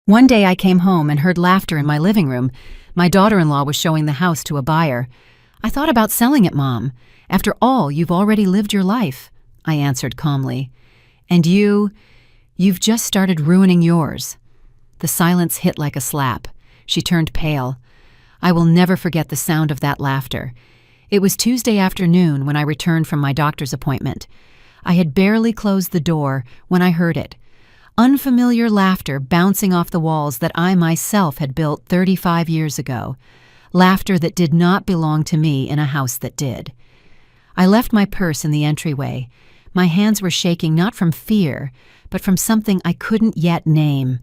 One day I came home and heard laughter in my living room. My daughter-in-law was showing the house to a buyer. "I thought about selling it, Mom. After all, you've already lived your life," I answered calmly. "And you've just started ruining yours." The silence hit like a slap. She turned pale. I will never forget the sound of that laughter. It was Tuesday afternoon when I returned from my doctor's appointment. I had barely closed the door when I heard it. Unfamiliar laughter bouncing off the walls that I myself had built 35 years ago. Laughter that did not belong to me in a house that did. I left my purse in the entryway. My hands were shaking not from fear, but from something I couldn't yet name.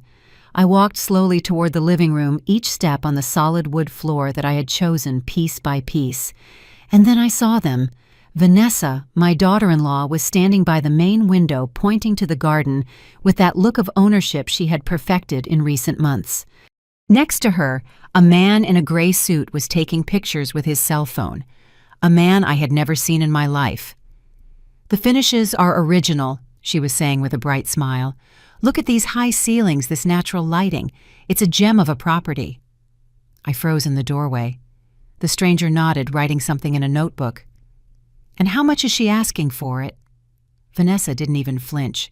I walked slowly toward the living room, each step on the solid wood floor that I had chosen piece by piece. And then I saw them. Vanessa, my daughter-in-law, was standing by the main window pointing to the garden with that look of ownership she had perfected in recent months. Next to her, a man in a gray suit was taking pictures with his cell phone. A man I had never seen in my life. "The finishes are original," she was saying with a bright smile. "Look at these high ceilings, this natural lighting. It's a gem of a property." I froze in the doorway. The stranger nodded, writing something in a notebook. "And how much is she asking for it?" Vanessa didn't even flinch.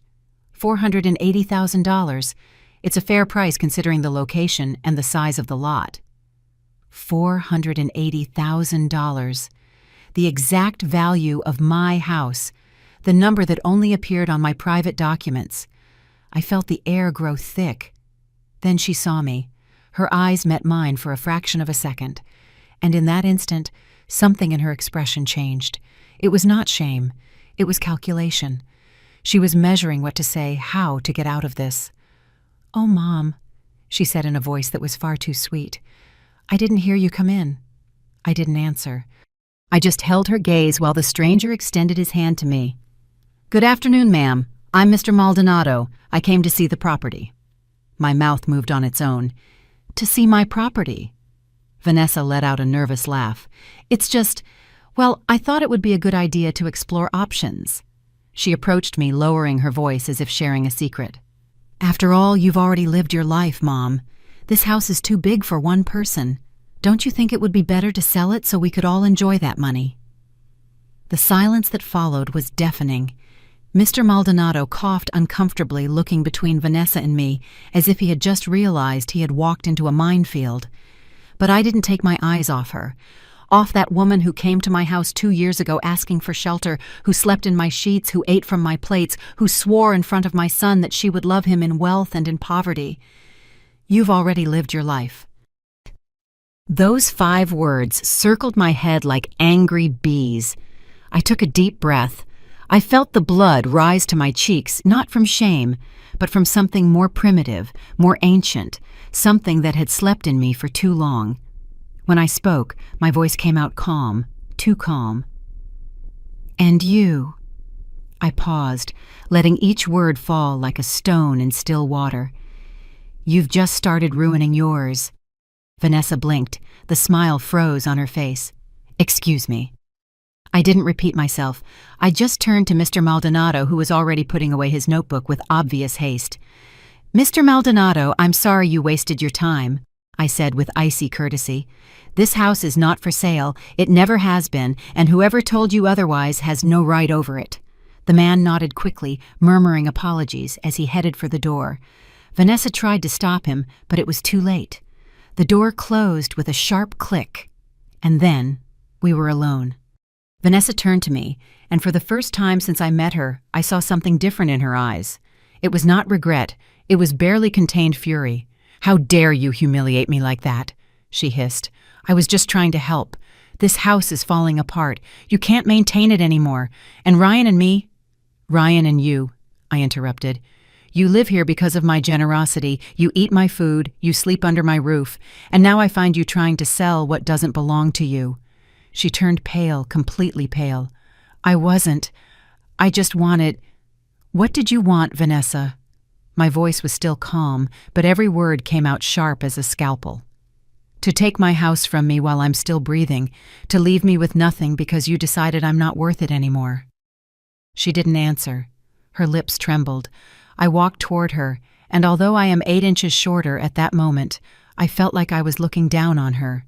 $480,000. It's a fair price considering the location and the size of the lot. $480,000. The exact value of my house. The number that only appeared on my private documents. I felt the air grow thick. Then she saw me. Her eyes met mine for a fraction of a second. And in that instant, something in her expression changed. It was not shame. It was calculation. She was measuring what to say, how to get out of this. "Oh, Mom," she said in a voice that was far too sweet. "I didn't hear you come in." I didn't answer. I just held her gaze while the stranger extended his hand to me. "Good afternoon, ma'am. I'm Mr. Maldonado. I came to see the property." My mouth moved on its own. "To see my property?" Vanessa let out a nervous laugh. "It's just, well, I thought it would be a good idea to explore options." She approached me, lowering her voice as if sharing a secret. "After all, you've already lived your life, Mom. This house is too big for one person. Don't you think it would be better to sell it so we could all enjoy that money?" The silence that followed was deafening. Mr. Maldonado coughed uncomfortably, looking between Vanessa and me, as if he had just realized he had walked into a minefield. But I didn't take my eyes off her. Off that woman who came to my house 2 years ago asking for shelter, who slept in my sheets, who ate from my plates, who swore in front of my son that she would love him in wealth and in poverty. "You've already lived your life." Those 5 words circled my head like angry bees. I took a deep breath. I felt the blood rise to my cheeks, not from shame, but from something more primitive, more ancient, something that had slept in me for too long. When I spoke, my voice came out calm, too calm. "And you?" I paused, letting each word fall like a stone in still water. "You've just started ruining yours." Vanessa blinked. The smile froze on her face. "Excuse me." I didn't repeat myself. I just turned to Mr. Maldonado, who was already putting away his notebook with obvious haste. "Mr. Maldonado, I'm sorry you wasted your time," I said with icy courtesy. "This house is not for sale, it never has been, and whoever told you otherwise has no right over it." The man nodded quickly, murmuring apologies as he headed for the door. Vanessa tried to stop him, but it was too late. The door closed with a sharp click, and then we were alone. Vanessa turned to me, and for the first time since I met her, I saw something different in her eyes. It was not regret, it was barely contained fury. "How dare you humiliate me like that?" she hissed. "I was just trying to help. This house is falling apart. You can't maintain it anymore. And Ryan and me—" "Ryan and you," I interrupted. "You live here because of my generosity, you eat my food, you sleep under my roof, and now I find you trying to sell what doesn't belong to you." She turned pale, completely pale. "I wasn't. I just wanted—" "What did you want, Vanessa?" My voice was still calm, but every word came out sharp as a scalpel. "To take my house from me while I'm still breathing, to leave me with nothing because you decided I'm not worth it anymore." She didn't answer. Her lips trembled. I walked toward her, and although I am 8 inches shorter at that moment, I felt like I was looking down on her.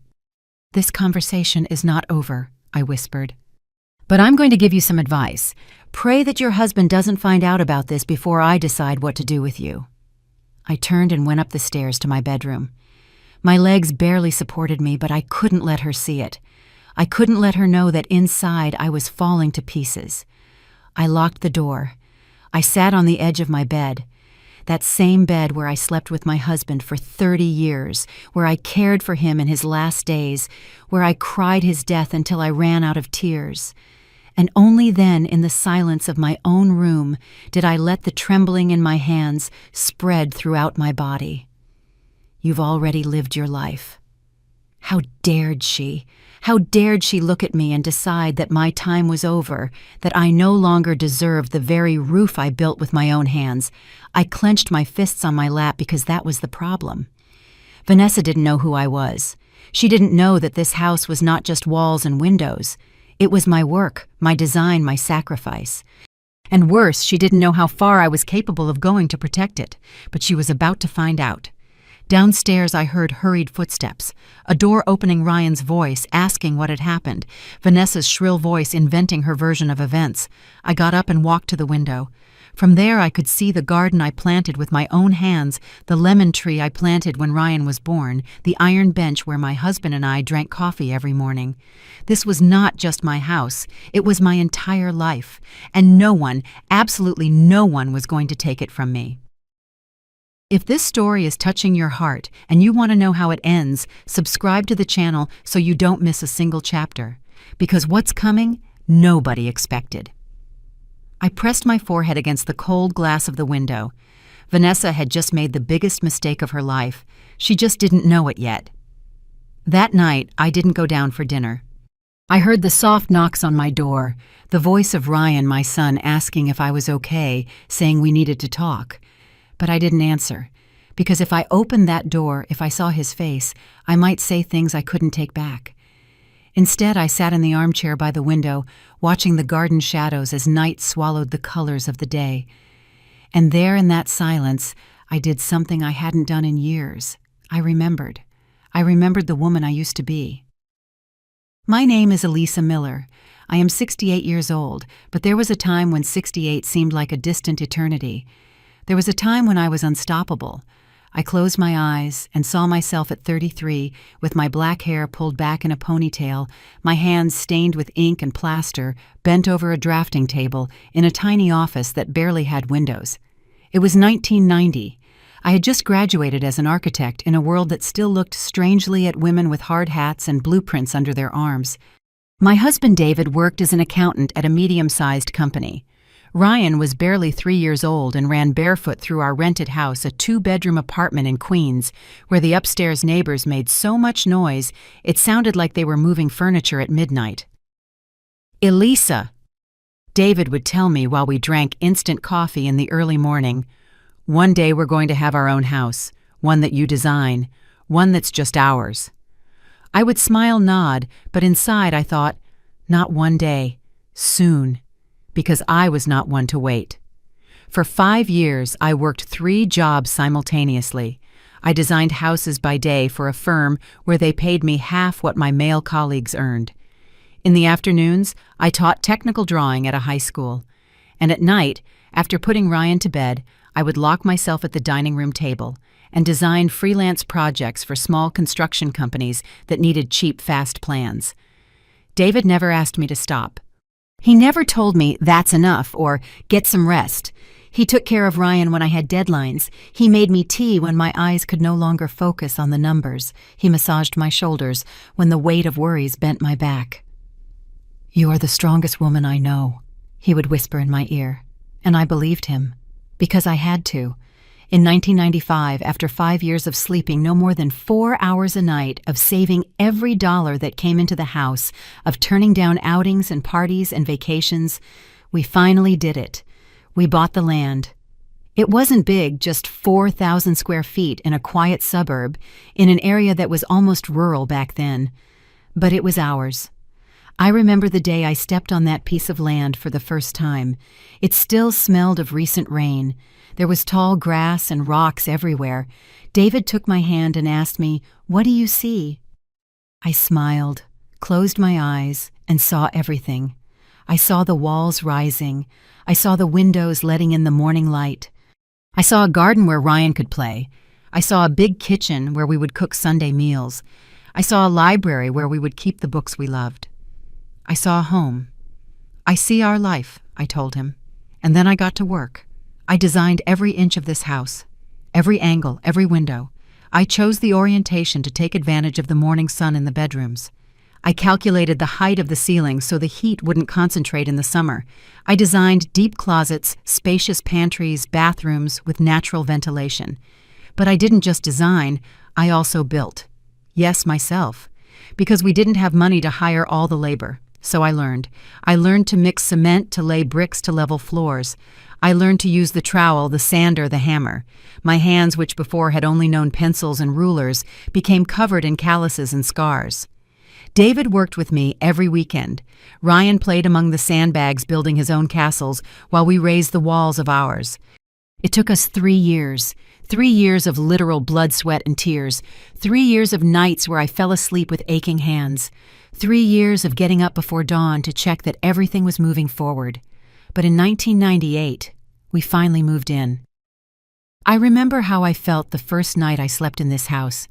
"This conversation is not over," I whispered. "But I'm going to give you some advice. Pray that your husband doesn't find out about this before I decide what to do with you." I turned and went up the stairs to my bedroom. My legs barely supported me, but I couldn't let her see it. I couldn't let her know that inside I was falling to pieces. I locked the door. I sat on the edge of my bed. That same bed where I slept with my husband for 30 years, where I cared for him in his last days, where I cried his death until I ran out of tears. And only then, in the silence of my own room, did I let the trembling in my hands spread throughout my body. "You've already lived your life." How dared she? How dared she look at me and decide that my time was over, that I no longer deserved the very roof I built with my own hands? I clenched my fists on my lap because that was the problem. Vanessa didn't know who I was. She didn't know that this house was not just walls and windows. It was my work, my design, my sacrifice. And worse, she didn't know how far I was capable of going to protect it, but she was about to find out. Downstairs I heard hurried footsteps, a door opening, Ryan's voice asking what had happened, Vanessa's shrill voice inventing her version of events. I got up and walked to the window. From there I could see the garden I planted with my own hands, the lemon tree I planted when Ryan was born, the iron bench where my husband and I drank coffee every morning. This was not just my house, it was my entire life, and no one, absolutely no one, was going to take it from me. If this story is touching your heart and you want to know how it ends, subscribe to the channel so you don't miss a single chapter. Because what's coming, nobody expected. I pressed my forehead against the cold glass of the window. Vanessa had just made the biggest mistake of her life. She just didn't know it yet. That night, I didn't go down for dinner. I heard the soft knocks on my door, the voice of Ryan, my son, asking if I was okay, saying we needed to talk. But I didn't answer, because if I opened that door, if I saw his face, I might say things I couldn't take back. Instead, I sat in the armchair by the window, watching the garden shadows as night swallowed the colors of the day. And there in that silence, I did something I hadn't done in years. I remembered. I remembered the woman I used to be. My name is Elisa Miller. I am 68 years old, but there was a time when 68 seemed like a distant eternity. There was a time when I was unstoppable. I closed my eyes and saw myself at 33, with my black hair pulled back in a ponytail, my hands stained with ink and plaster, bent over a drafting table, in a tiny office that barely had windows. It was 1990. I had just graduated as an architect in a world that still looked strangely at women with hard hats and blueprints under their arms. My husband David worked as an accountant at a medium-sized company. Ryan was barely 3 years old and ran barefoot through our rented house, a 2-bedroom apartment in Queens, where the upstairs neighbors made so much noise it sounded like they were moving furniture at midnight. "Elisa," David would tell me while we drank instant coffee in the early morning, "one day we're going to have our own house, one that you design, one that's just ours." I would smile, nod, but inside I thought, not one day, soon. Because I was not one to wait. For 5 years, I worked 3 jobs simultaneously. I designed houses by day for a firm where they paid me half what my male colleagues earned. In the afternoons, I taught technical drawing at a high school. And at night, after putting Ryan to bed, I would lock myself at the dining room table and design freelance projects for small construction companies that needed cheap, fast plans. David never asked me to stop. He never told me, "That's enough," or "Get some rest." He took care of Ryan when I had deadlines. He made me tea when my eyes could no longer focus on the numbers. He massaged my shoulders when the weight of worries bent my back. "You are the strongest woman I know," he would whisper in my ear. And I believed him, because I had to. In 1995, after 5 years of sleeping no more than 4 hours a night, of saving every dollar that came into the house, of turning down outings and parties and vacations, we finally did it. We bought the land. It wasn't big, just 4,000 square feet in a quiet suburb, in an area that was almost rural back then. But it was ours. I remember the day I stepped on that piece of land for the first time. It still smelled of recent rain. There was tall grass and rocks everywhere. David took my hand and asked me, "What do you see?" I smiled, closed my eyes, and saw everything. I saw the walls rising. I saw the windows letting in the morning light. I saw a garden where Ryan could play. I saw a big kitchen where we would cook Sunday meals. I saw a library where we would keep the books we loved. I saw a home. "I see our life," I told him. And then I got to work. I designed every inch of this house, every angle, every window. I chose the orientation to take advantage of the morning sun in the bedrooms. I calculated the height of the ceiling so the heat wouldn't concentrate in the summer. I designed deep closets, spacious pantries, bathrooms with natural ventilation. But I didn't just design, I also built. Yes, myself. Because we didn't have money to hire all the labor. So I learned. I learned to mix cement, to lay bricks, to level floors. I learned to use the trowel, the sander, the hammer. My hands, which before had only known pencils and rulers, became covered in calluses and scars. David worked with me every weekend. Ryan played among the sandbags building his own castles while we raised the walls of ours. It took us 3 years. 3 years of literal blood, sweat, and tears. 3 years of nights where I fell asleep with aching hands. 3 years of getting up before dawn to check that everything was moving forward. But in 1998, we finally moved in. I remember how I felt the first night I slept in this house.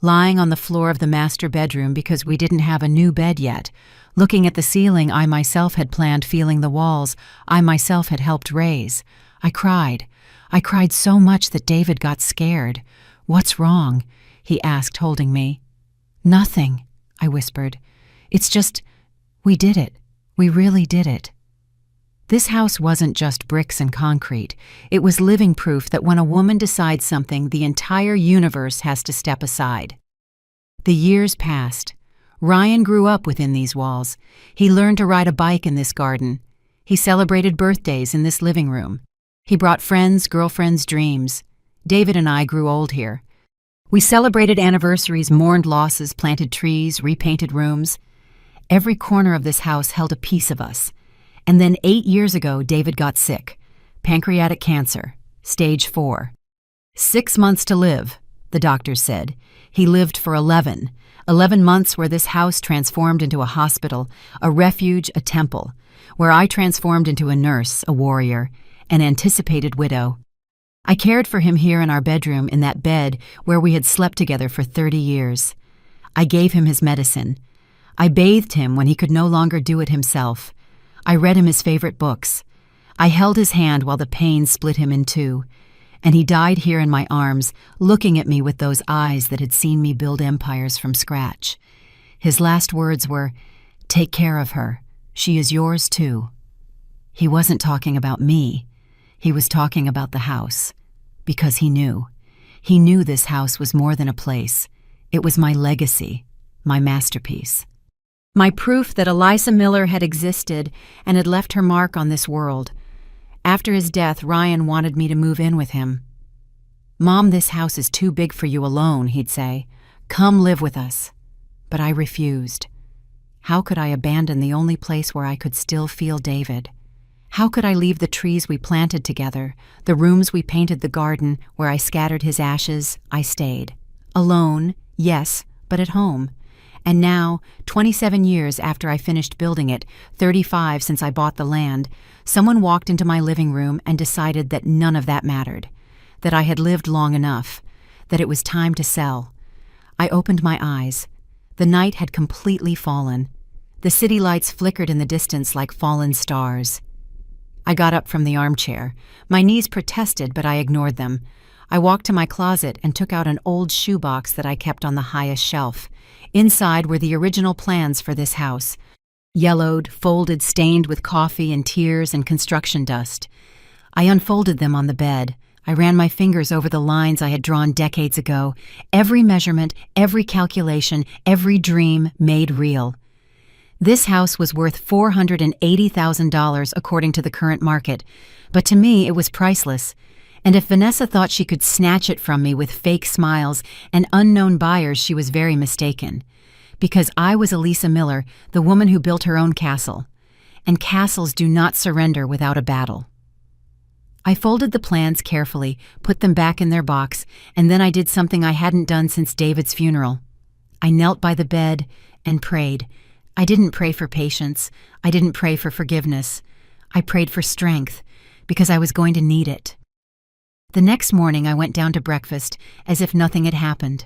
Lying on the floor of the master bedroom because we didn't have a new bed yet, looking at the ceiling I myself had planned, feeling the walls I myself had helped raise. I cried. I cried so much that David got scared. "What's wrong?" he asked, holding me. "Nothing," I whispered. "It's just, we did it. We really did it." This house wasn't just bricks and concrete. It was living proof that when a woman decides something, the entire universe has to step aside. The years passed. Ryan grew up within these walls. He learned to ride a bike in this garden. He celebrated birthdays in this living room. He brought friends, girlfriends, dreams. David and I grew old here. We celebrated anniversaries, mourned losses, planted trees, repainted rooms. Every corner of this house held a piece of us. And then 8 years ago, David got sick. Pancreatic cancer, stage 4. 6 months to live, the doctors said. He lived for 11. 11 months where this house transformed into a hospital, a refuge, a temple, where I transformed into a nurse, a warrior, an anticipated widow. I cared for him here in our bedroom, in that bed where we had slept together for 30 years. I gave him his medicine. I bathed him when he could no longer do it himself. I read him his favorite books. I held his hand while the pain split him in two. And he died here in my arms, looking at me with those eyes that had seen me build empires from scratch. His last words were, "Take care of her. She is yours too." He wasn't talking about me. He was talking about the house. Because he knew. He knew this house was more than a place. It was my legacy, my masterpiece. My proof that Elisa Miller had existed and had left her mark on this world. After his death, Ryan wanted me to move in with him. "Mom, this house is too big for you alone," he'd say. "Come live with us." But I refused. How could I abandon the only place where I could still feel David? How could I leave the trees we planted together, the rooms we painted, the garden where I scattered his ashes? I stayed. Alone, yes, but at home. And now, 27 years after I finished building it, 35 since I bought the land, someone walked into my living room and decided that none of that mattered, that I had lived long enough, that it was time to sell. I opened my eyes. The night had completely fallen. The city lights flickered in the distance like fallen stars. I got up from the armchair. My knees protested, but I ignored them. I walked to my closet and took out an old shoebox that I kept on the highest shelf. Inside were the original plans for this house. Yellowed, folded, stained with coffee and tears and construction dust. I unfolded them on the bed. I ran my fingers over the lines I had drawn decades ago. Every measurement, every calculation, every dream made real. This house was worth $480,000 according to the current market, but to me it was priceless. And if Vanessa thought she could snatch it from me with fake smiles and unknown buyers, she was very mistaken. Because I was Elisa Miller, the woman who built her own castle. And castles do not surrender without a battle. I folded the plans carefully, put them back in their box, and then I did something I hadn't done since David's funeral. I knelt by the bed and prayed. I didn't pray for patience. I didn't pray for forgiveness. I prayed for strength, because I was going to need it. The next morning I went down to breakfast as if nothing had happened.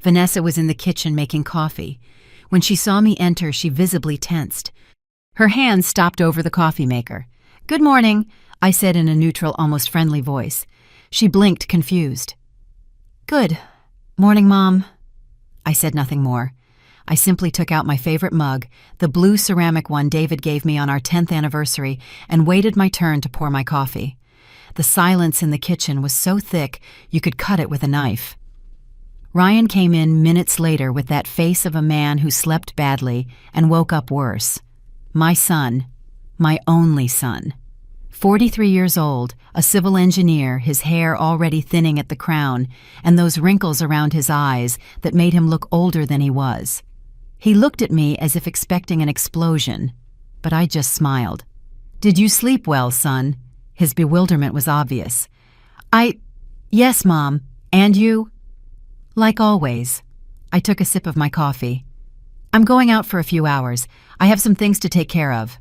Vanessa was in the kitchen making coffee. When she saw me enter, she visibly tensed. Her hand stopped over the coffee maker. "Good morning," I said in a neutral, almost friendly voice. She blinked, confused. "Good morning, Mom." I said nothing more. I simply took out my favorite mug, the blue ceramic one David gave me on our 10th anniversary, and waited my turn to pour my coffee. The silence in the kitchen was so thick you could cut it with a knife. Ryan came in minutes later with that face of a man who slept badly and woke up worse. My son, my only son. 43 years old, a civil engineer, his hair already thinning at the crown, and those wrinkles around his eyes that made him look older than he was. He looked at me as if expecting an explosion, but I just smiled. "Did you sleep well, son?" His bewilderment was obvious. Yes, Mom. And you?" "Like always." I took a sip of my coffee. "I'm going out for a few hours. I have some things to take care of."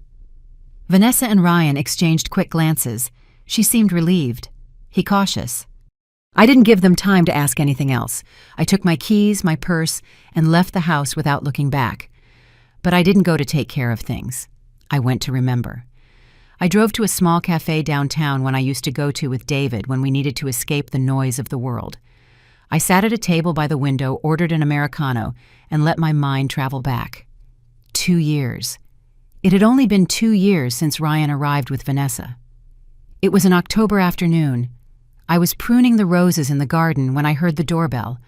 Vanessa and Ryan exchanged quick glances. She seemed relieved. He cautious. I didn't give them time to ask anything else. I took my keys, my purse, and left the house without looking back. But I didn't go to take care of things. I went to remember. I drove to a small cafe downtown one I used to go to with David when we needed to escape the noise of the world. I sat at a table by the window, ordered an Americano, and let my mind travel back. 2 years. It had only been 2 years since Ryan arrived with Vanessa. It was an October afternoon. I was pruning the roses in the garden when I heard the doorbell.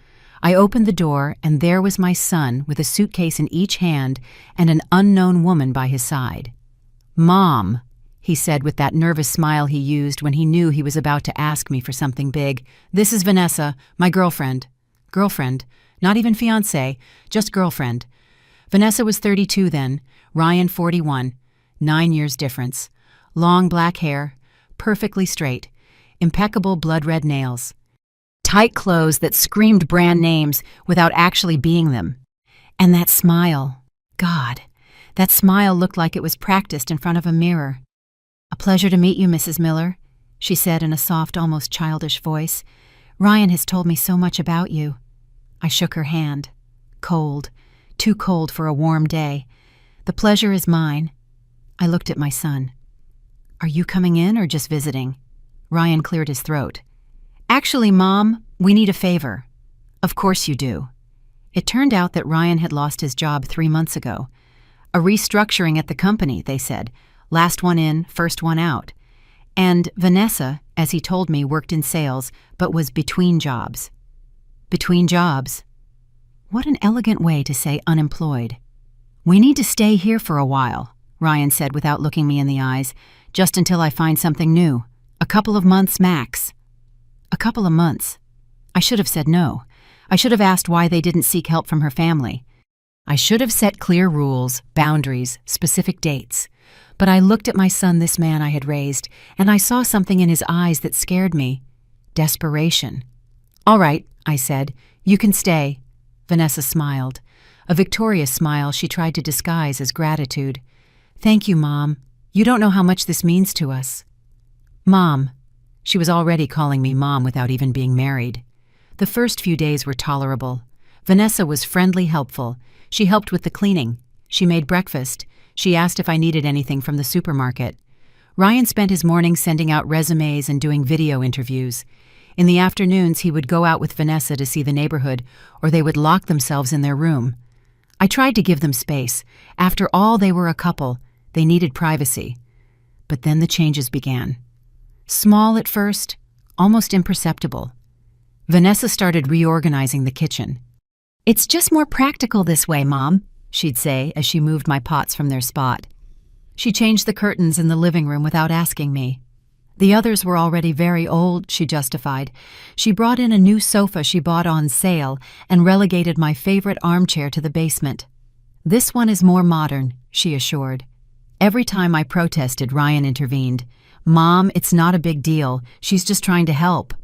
I opened the door, and there was my son with a suitcase in each hand and an unknown woman by his side. "Mom," he said with that nervous smile he used when he knew he was about to ask me for something big. "This is Vanessa, my girlfriend." Girlfriend, not even fiancée, just girlfriend. Vanessa was 32 then, Ryan 41, 9 years difference. Long black hair, perfectly straight, impeccable blood-red nails. Tight clothes that screamed brand names without actually being them. And that smile, God, that smile looked like it was practiced in front of a mirror. "A pleasure to meet you, Mrs. Miller," she said in a soft, almost childish voice. "Ryan has told me so much about you." I shook her hand. Cold, too cold for a warm day. "The pleasure is mine." I looked at my son. "Are you coming in or just visiting?" Ryan cleared his throat. "Actually, Mom, we need a favor." "Of course you do." It turned out that Ryan had lost his job 3 months ago. A restructuring at the company, they said. Last one in, first one out. And Vanessa, as he told me, worked in sales, but was between jobs. Between jobs. What an elegant way to say unemployed. "We need to stay here for a while," Ryan said without looking me in the eyes, "just until I find something new. A couple of months max." A couple of months. I should have said no. I should have asked why they didn't seek help from her family. I should have set clear rules, boundaries, specific dates. But I looked at my son, this man I had raised, and I saw something in his eyes that scared me. Desperation. "All right," I said. "You can stay." Vanessa smiled. A victorious smile she tried to disguise as gratitude. "Thank you, Mom. You don't know how much this means to us." "Mom." She was already calling me Mom without even being married. The first few days were tolerable. Vanessa was friendly, helpful. She helped with the cleaning. She made breakfast. She asked if I needed anything from the supermarket. Ryan spent his mornings sending out resumes and doing video interviews. In the afternoons, he would go out with Vanessa to see the neighborhood, or they would lock themselves in their room. I tried to give them space. After all, they were a couple. They needed privacy. But then the changes began. Small at first, almost imperceptible. Vanessa started reorganizing the kitchen. "It's just more practical this way, Mom," she'd say as she moved my pots from their spot. She changed the curtains in the living room without asking me. The others were already very old, she justified. She brought in a new sofa she bought on sale and relegated my favorite armchair to the basement. "This one is more modern," she assured. Every time I protested, Ryan intervened. "Mom, it's not a big deal. She's just trying to help."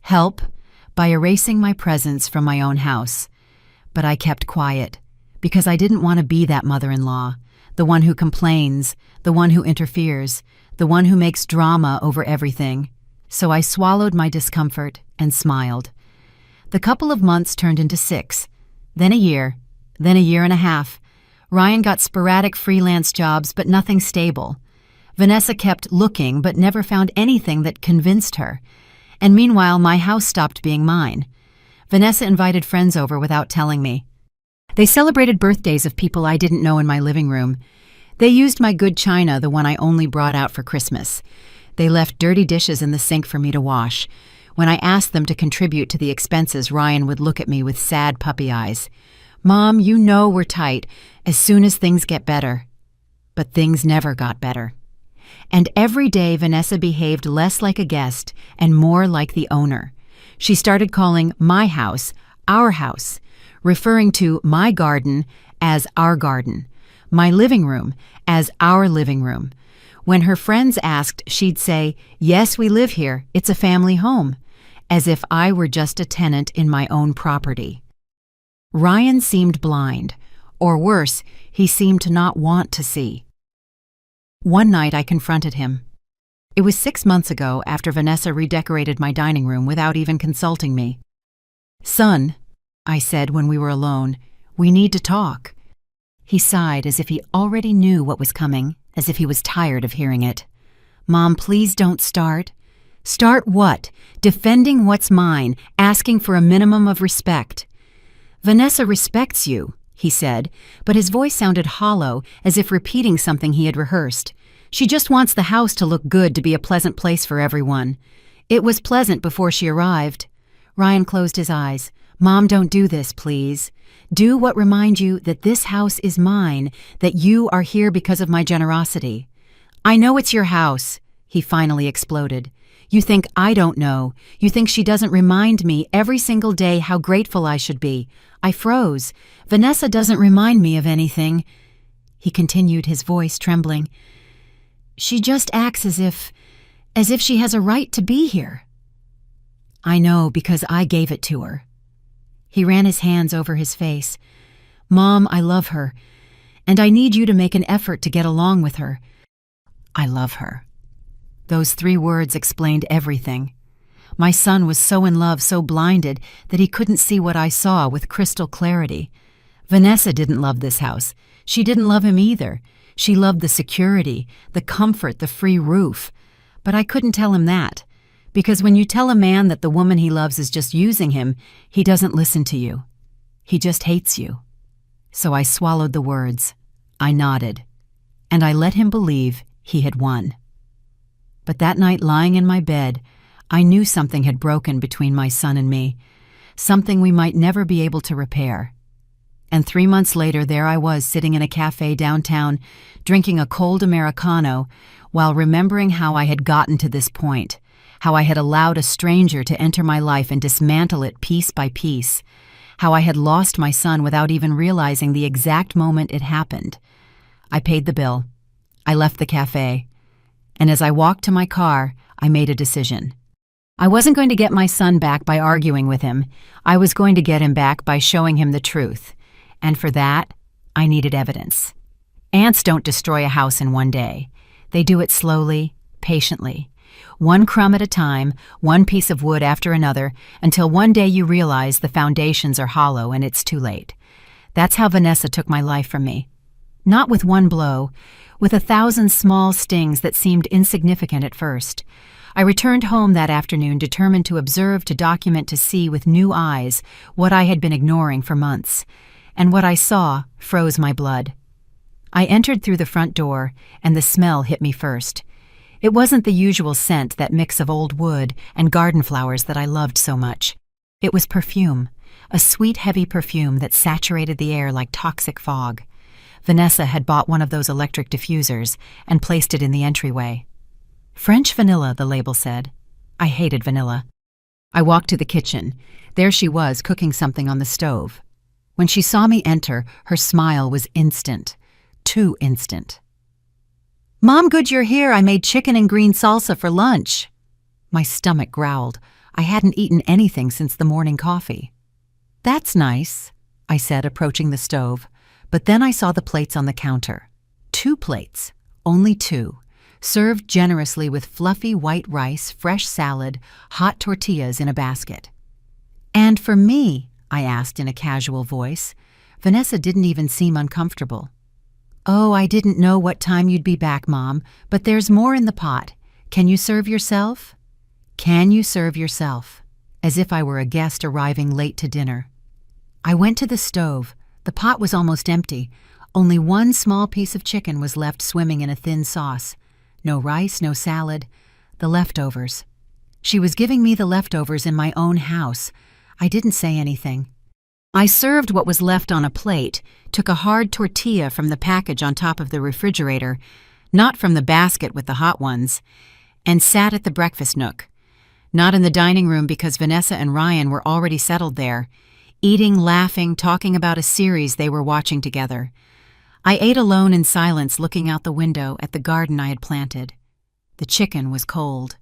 Help? By erasing my presence from my own house. But I kept quiet, because I didn't want to be that mother-in-law, the one who complains, the one who interferes, the one who makes drama over everything. So I swallowed my discomfort and smiled. The couple of months turned into 6, then a year, then a year and a half. Ryan got sporadic freelance jobs, but nothing stable. Vanessa kept looking, but never found anything that convinced her. And meanwhile, my house stopped being mine. Vanessa invited friends over without telling me. They celebrated birthdays of people I didn't know in my living room. They used my good china, the one I only brought out for Christmas. They left dirty dishes in the sink for me to wash. When I asked them to contribute to the expenses, Ryan would look at me with sad puppy eyes. "Mom, you know we're tight, as soon as things get better." But things never got better. And every day Vanessa behaved less like a guest and more like the owner. She started calling my house our house, referring to my garden as our garden, my living room as our living room. When her friends asked, she'd say, "Yes, we live here. It's a family home," as if I were just a tenant in my own property. Ryan seemed blind, or worse, he seemed to not want to see. One night I confronted him. It was 6 months ago, after Vanessa redecorated my dining room without even consulting me. "Son," I said when we were alone, "we need to talk." He sighed as if he already knew what was coming, as if he was tired of hearing it. "Mom, please don't start." "Start what? Defending what's mine, asking for a minimum of respect." "Vanessa respects you," he said, but his voice sounded hollow, as if repeating something he had rehearsed. "She just wants the house to look good, to be a pleasant place for everyone. It was pleasant before she arrived." Ryan closed his eyes. "Mom, don't do this, please. Do what reminds you that this house is mine, that you are here because of my generosity." "I know it's your house," he finally exploded. "You think I don't know. You think she doesn't remind me every single day how grateful I should be." I froze. "Vanessa doesn't remind me of anything," he continued, his voice trembling. "She just acts as if she has a right to be here." "I know, because I gave it to her." He ran his hands over his face. "Mom, I love her, and I need you to make an effort to get along with her." I love her. Those 3 words explained everything. My son was so in love, so blinded, that he couldn't see what I saw with crystal clarity. Vanessa didn't love this house. She didn't love him either. She loved the security, the comfort, the free roof. But I couldn't tell him that, because when you tell a man that the woman he loves is just using him, he doesn't listen to you. He just hates you. So I swallowed the words. I nodded, and I let him believe he had won. But that night, lying in my bed, I knew something had broken between my son and me, something we might never be able to repair. And 3 months later, there I was sitting in a cafe downtown, drinking a cold Americano, while remembering how I had gotten to this point, how I had allowed a stranger to enter my life and dismantle it piece by piece, how I had lost my son without even realizing the exact moment it happened. I paid the bill. I left the cafe. And as I walked to my car, I made a decision. I wasn't going to get my son back by arguing with him. I was going to get him back by showing him the truth. And for that, I needed evidence. Ants don't destroy a house in one day. They do it slowly, patiently. One crumb at a time, one piece of wood after another, until one day you realize the foundations are hollow and it's too late. That's how Vanessa took my life from me. Not with one blow, with 1,000 small stings that seemed insignificant at first. I returned home that afternoon determined to observe, to document, to see with new eyes what I had been ignoring for months. And what I saw froze my blood. I entered through the front door, and the smell hit me first. It wasn't the usual scent, that mix of old wood and garden flowers that I loved so much. It was perfume, a sweet, heavy perfume that saturated the air like toxic fog. Vanessa had bought one of those electric diffusers and placed it in the entryway. French vanilla, the label said. I hated vanilla. I walked to the kitchen. There she was, cooking something on the stove. When she saw me enter, her smile was instant. Too instant. "Mom, good you're here. I made chicken and green salsa for lunch." My stomach growled. I hadn't eaten anything since the morning coffee. "That's nice," I said, approaching the stove. But then I saw the plates on the counter. 2 plates, only 2, served generously with fluffy white rice, fresh salad, hot tortillas in a basket. "And for me?" I asked in a casual voice. Vanessa didn't even seem uncomfortable. "Oh, I didn't know what time you'd be back, Mom, but there's more in the pot. Can you serve yourself?" "Can you serve yourself?" As if I were a guest arriving late to dinner. I went to the stove. The pot was almost empty. Only 1 small piece of chicken was left swimming in a thin sauce. No rice, no salad. The leftovers. She was giving me the leftovers in my own house. I didn't say anything. I served what was left on a plate, took a hard tortilla from the package on top of the refrigerator, not from the basket with the hot ones, and sat at the breakfast nook. Not in the dining room because Vanessa and Ryan were already settled there, eating, laughing, talking about a series they were watching together. I ate alone in silence, looking out the window at the garden I had planted. The chicken was cold.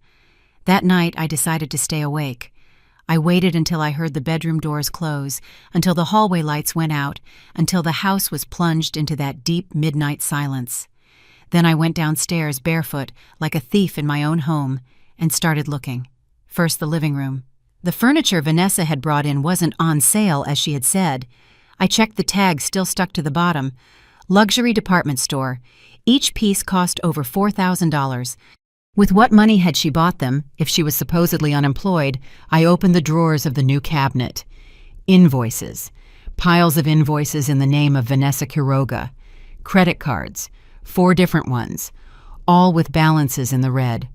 That night I decided to stay awake. I waited until I heard the bedroom doors close, until the hallway lights went out, until the house was plunged into that deep midnight silence. Then I went downstairs barefoot, like a thief in my own home, and started looking. First the living room. The furniture Vanessa had brought in wasn't on sale, as she had said. I checked the tag still stuck to the bottom. Luxury department store. Each piece cost over $4,000. With what money had she bought them, if she was supposedly unemployed? I opened the drawers of the new cabinet. Invoices. Piles of invoices in the name of Vanessa Quiroga. Credit cards. 4 different ones. All with balances in the red.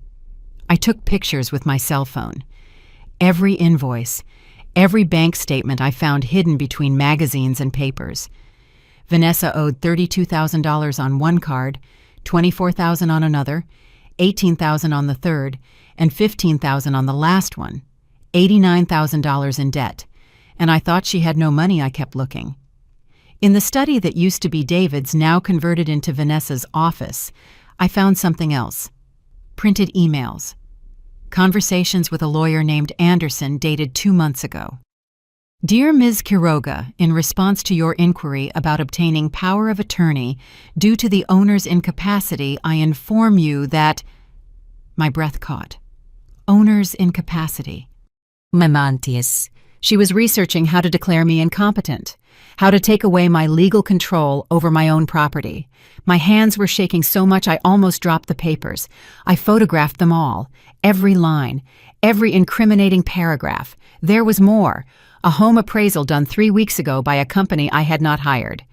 I took pictures with my cell phone. Every invoice, every bank statement I found hidden between magazines and papers. Vanessa owed $32,000 on one card, $24,000 on another, $18,000 on the third, and $15,000 on the last one. $89,000 in debt. And I thought she had no money. I kept looking. In the study that used to be David's, now converted into Vanessa's office, I found something else. Printed emails. Conversations with a lawyer named Anderson dated 2 months ago. "Dear Ms. Quiroga, in response to your inquiry about obtaining power of attorney due to the owner's incapacity, I inform you that—" My breath caught. Owner's incapacity. Mamantius. She was researching how to declare me incompetent, how to take away my legal control over my own property. My hands were shaking so much I almost dropped the papers. I photographed them all, every line, every incriminating paragraph. There was more. A home appraisal done 3 weeks ago by a company I had not hired.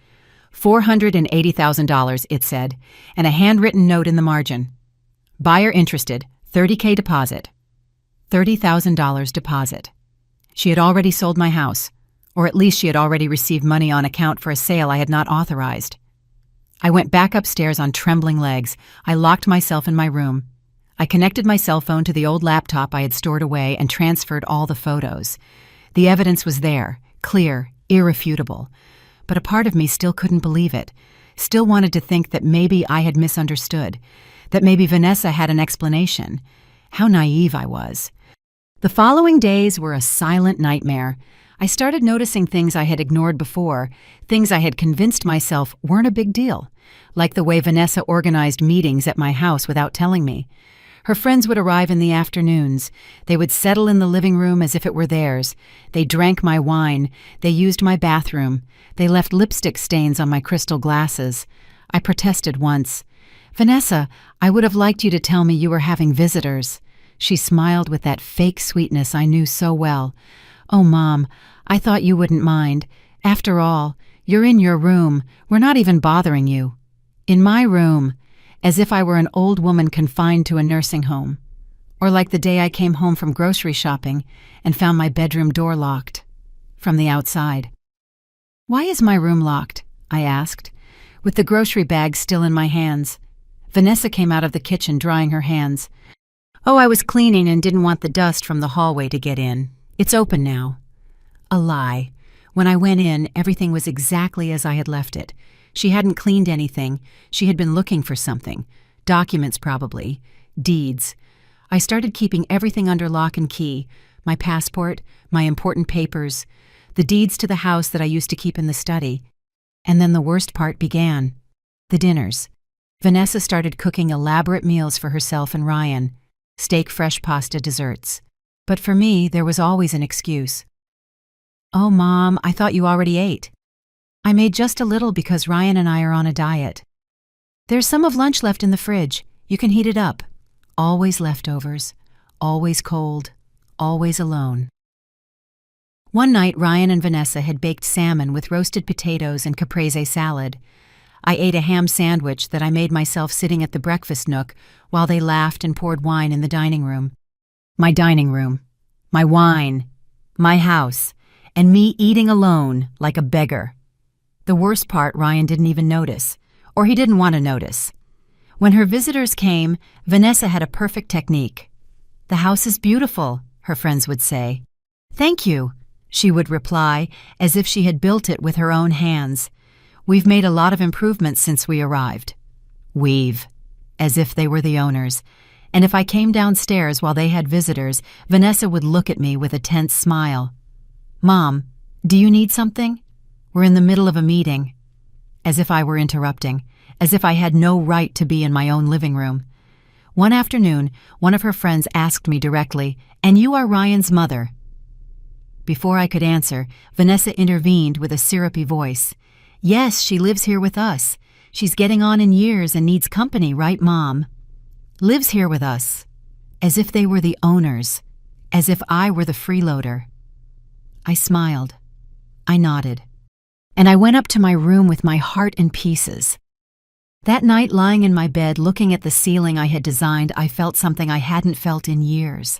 $480,000, it said, and a handwritten note in the margin. Buyer interested, $30,000 deposit. $30,000 deposit. She had already sold my house, or at least she had already received money on account for a sale I had not authorized. I went back upstairs on trembling legs. I locked myself in my room. I connected my cell phone to the old laptop I had stored away and transferred all the photos. The evidence was there, clear, irrefutable. But a part of me still couldn't believe it, still wanted to think that maybe I had misunderstood, that maybe Vanessa had an explanation. How naive I was. The following days were a silent nightmare. I started noticing things I had ignored before, things I had convinced myself weren't a big deal, like the way Vanessa organized meetings at my house without telling me. Her friends would arrive in the afternoons. They would settle in the living room as if it were theirs. They drank my wine. They used my bathroom. They left lipstick stains on my crystal glasses. I protested once. "Vanessa, I would have liked you to tell me you were having visitors." She smiled with that fake sweetness I knew so well. "Oh, Mom, I thought you wouldn't mind. After all, you're in your room. We're not even bothering you." In my room, as if I were an old woman confined to a nursing home. Or like the day I came home from grocery shopping and found my bedroom door locked. From the outside. "Why is my room locked?" I asked, with the grocery bag still in my hands. Vanessa came out of the kitchen drying her hands. "Oh, I was cleaning and didn't want the dust from the hallway to get in. It's open now." A lie. When I went in, everything was exactly as I had left it. She hadn't cleaned anything. She had been looking for something. Documents, probably. Deeds. I started keeping everything under lock and key. My passport, my important papers, the deeds to the house that I used to keep in the study. And then the worst part began. The dinners. Vanessa started cooking elaborate meals for herself and Ryan. Steak, fresh pasta, desserts. But for me, there was always an excuse. "Oh, Mom, I thought you already ate." "I made just a little because Ryan and I are on a diet." "There's some of lunch left in the fridge. You can heat it up." Always leftovers. Always cold. Always alone. One night, Ryan and Vanessa had baked salmon with roasted potatoes and caprese salad. I ate a ham sandwich that I made myself sitting at the breakfast nook while they laughed and poured wine in the dining room. My dining room. My wine. My house. And me eating alone like a beggar. The worst part Ryan didn't even notice, or he didn't want to notice. When her visitors came, Vanessa had a perfect technique. "The house is beautiful," her friends would say. "Thank you," she would reply, as if she had built it with her own hands. "We've made a lot of improvements since we arrived." We've. As if they were the owners. And if I came downstairs while they had visitors, Vanessa would look at me with a tense smile. "Mom, do you need something? We're in the middle of a meeting." As if I were interrupting. As if I had no right to be in my own living room. One afternoon, one of her friends asked me directly, "And you are Ryan's mother?" Before I could answer, Vanessa intervened with a syrupy voice. "Yes, she lives here with us. She's getting on in years and needs company, right, Mom?" Lives here with us. As if they were the owners. As if I were the freeloader. I smiled. I nodded. And I went up to my room with my heart in pieces. That night, lying in my bed looking at the ceiling I had designed, I felt something I hadn't felt in years.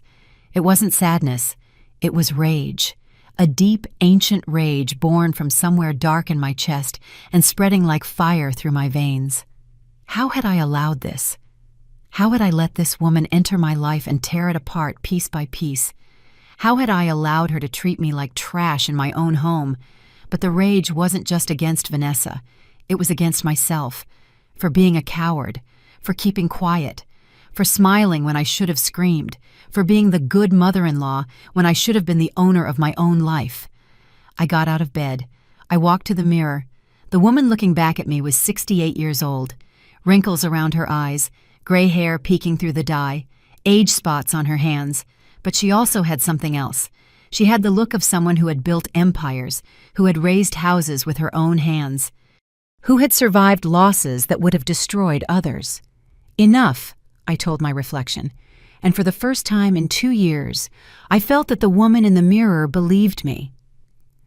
It wasn't sadness. It was rage. A deep, ancient rage born from somewhere dark in my chest and spreading like fire through my veins. How had I allowed this? How had I let this woman enter my life and tear it apart piece by piece? How had I allowed her to treat me like trash in my own home? But the rage wasn't just against Vanessa. It was against myself. For being a coward. For keeping quiet. For smiling when I should have screamed. For being the good mother-in-law when I should have been the owner of my own life. I got out of bed. I walked to the mirror. The woman looking back at me was 68 years old. Wrinkles around her eyes. Gray hair peeking through the dye. Age spots on her hands. But she also had something else. She had the look of someone who had built empires, who had raised houses with her own hands, who had survived losses that would have destroyed others. Enough, I told my reflection, and for the first time in 2 years, I felt that the woman in the mirror believed me.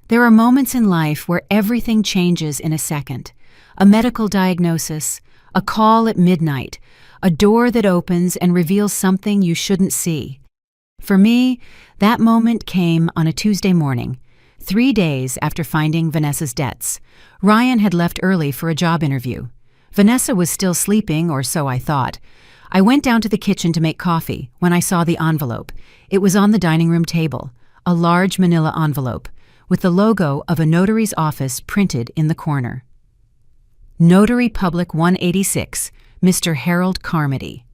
There are moments in life where everything changes in a second. A medical diagnosis, a call at midnight, a door that opens and reveals something you shouldn't see. For me, that moment came on a Tuesday morning, 3 days after finding Vanessa's debts. Ryan had left early for a job interview. Vanessa was still sleeping, or so I thought. I went down to the kitchen to make coffee when I saw the envelope. It was on the dining room table, a large manila envelope, with the logo of a notary's office printed in the corner. Notary Public 186, Mr. Harold Carmody.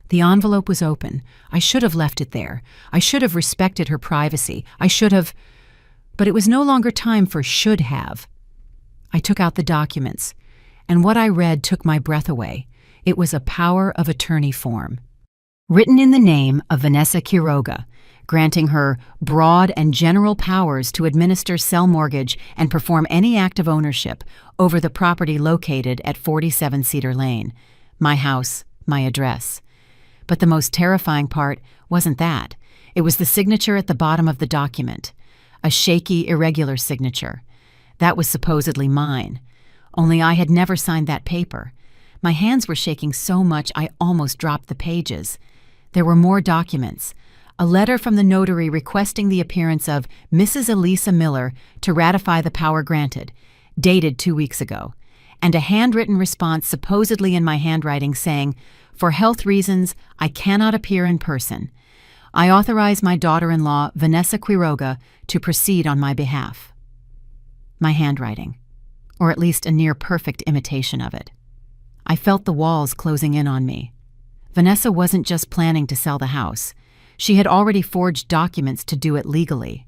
The envelope was open. I should have left it there. I should have respected her privacy. I should have... But it was no longer time for should have. I took out the documents, and what I read took my breath away. It was a power of attorney form. Written in the name of Vanessa Quiroga, granting her broad and general powers to administer, sell, mortgage, and perform any act of ownership over the property located at 47 Cedar Lane. My house, my address. But the most terrifying part wasn't that. It was the signature at the bottom of the document. A shaky, irregular signature. That was supposedly mine. Only I had never signed that paper. My hands were shaking so much I almost dropped the pages. There were more documents. A letter from the notary requesting the appearance of Mrs. Elisa Miller to ratify the power granted, dated 2 weeks ago, and a handwritten response supposedly in my handwriting saying, "For health reasons, I cannot appear in person. I authorize my daughter-in-law, Vanessa Quiroga, to proceed on my behalf." my handwriting, or at least a near-perfect imitation of it. I felt the walls closing in on me. Vanessa wasn't just planning to sell the house. She had already forged documents to do it legally.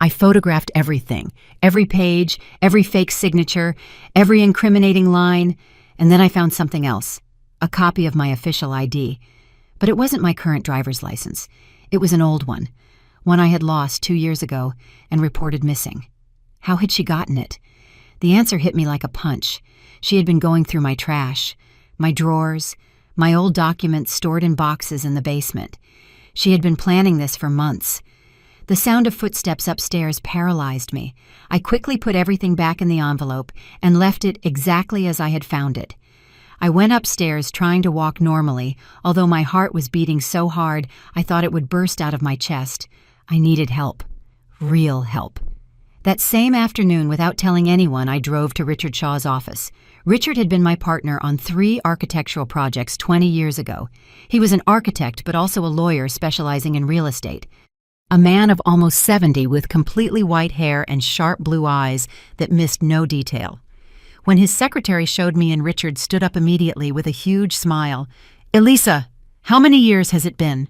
I photographed everything, every page, every fake signature, every incriminating line, and then I found something else, a copy of my official ID. But it wasn't my current driver's license. It was an old one I had lost 2 years ago and reported missing. How had she gotten it? The answer hit me like a punch. She had been going through my trash, my drawers, my old documents stored in boxes in the basement. She had been planning this for months. The sound of footsteps upstairs paralyzed me. I quickly put everything back in the envelope and left it exactly as I had found it. I went upstairs trying to walk normally, although my heart was beating so hard I thought it would burst out of my chest. I needed help. Real help. That same afternoon, without telling anyone, I drove to Richard Shaw's office. Richard had been my partner on 3 architectural projects 20 years ago. He was an architect, but also a lawyer specializing in real estate. A man of almost 70 with completely white hair and sharp blue eyes that missed no detail. When his secretary showed me and Richard stood up immediately with a huge smile. "Elisa, how many years has it been?"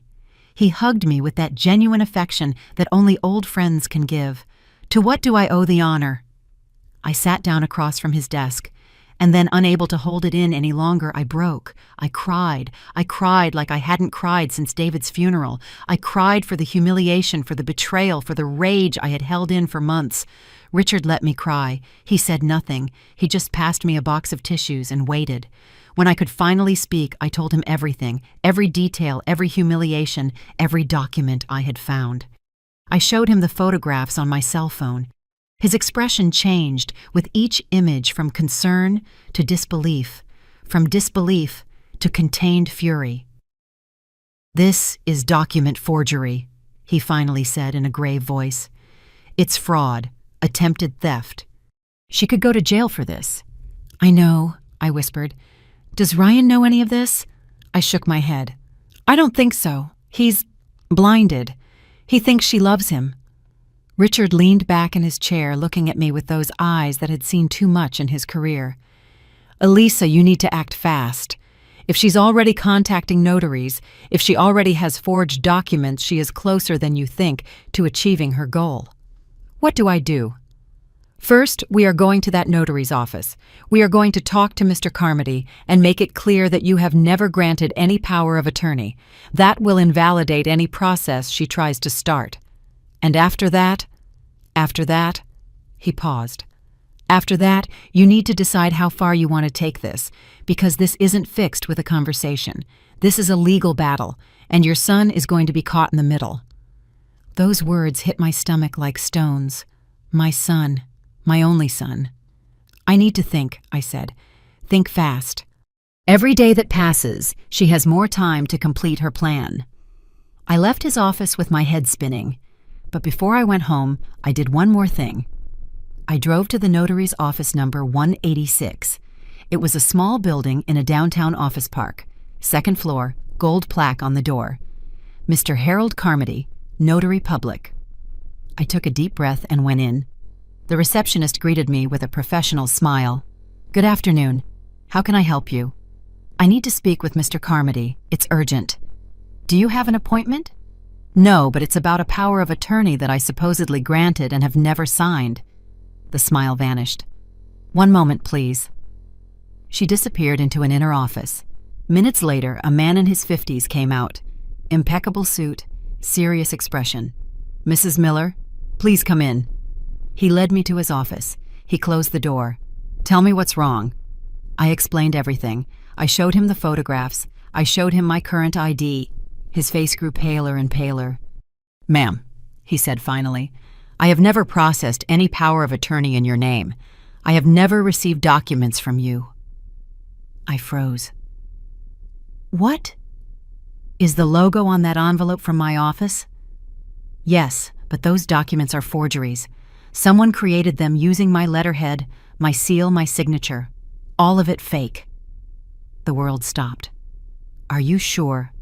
He hugged me with that genuine affection that only old friends can give. "To what do I owe the honor?" I sat down across from his desk, and then, unable to hold it in any longer, I broke. I cried. I cried like I hadn't cried since David's funeral. I cried for the humiliation, for the betrayal, for the rage I had held in for months. Richard let me cry. He said nothing. He just passed me a box of tissues and waited. When I could finally speak, I told him everything, every detail, every humiliation, every document I had found. I showed him the photographs on my cell phone. His expression changed with each image, from concern to disbelief, from disbelief to contained fury. "This is document forgery," he finally said in a grave voice. "It's fraud, attempted theft. She could go to jail for this." "I know," I whispered. "Does Ryan know any of this?" I shook my head. "I don't think so. He's blinded. He thinks she loves him." Richard leaned back in his chair, looking at me with those eyes that had seen too much in his career. "Elisa, you need to act fast. If she's already contacting notaries, if she already has forged documents, she is closer than you think to achieving her goal." "What do I do?" "First, we are going to that notary's office. We are going to talk to Mr. Carmody and make it clear that you have never granted any power of attorney. That will invalidate any process she tries to start. And after that, he paused. After that, you need to decide how far you want to take this, because this isn't fixed with a conversation. This is a legal battle, and your son is going to be caught in the middle." Those words hit my stomach like stones. My son. My only son. "I need to think," I said. "Think fast. Every day that passes, she has more time to complete her plan." I left his office with my head spinning. But before I went home, I did one more thing. I drove to the notary's office number 186. It was a small building in a downtown office park. 2nd floor, gold plaque on the door. Mr. Harold Carmody, Notary Public. I took a deep breath and went in. The receptionist greeted me with a professional smile. "Good afternoon. How can I help you?" "I need to speak with Mr. Carmody. It's urgent." "Do you have an appointment?" "No, but it's about a power of attorney that I supposedly granted and have never signed." The smile vanished. "One moment, please." She disappeared into an inner office. Minutes later, a man in his 50s came out. Impeccable suit, serious expression. "Mrs. Miller, please come in." He led me to his office. He closed the door. "Tell me what's wrong." I explained everything. I showed him the photographs. I showed him my current ID. His face grew paler and paler. "Ma'am," he said finally, "I have never processed any power of attorney in your name. I have never received documents from you." I froze. "What? Is the logo on that envelope from my office?" "Yes, but those documents are forgeries. Someone created them using my letterhead, my seal, my signature. All of it fake." The world stopped. "Are you sure?"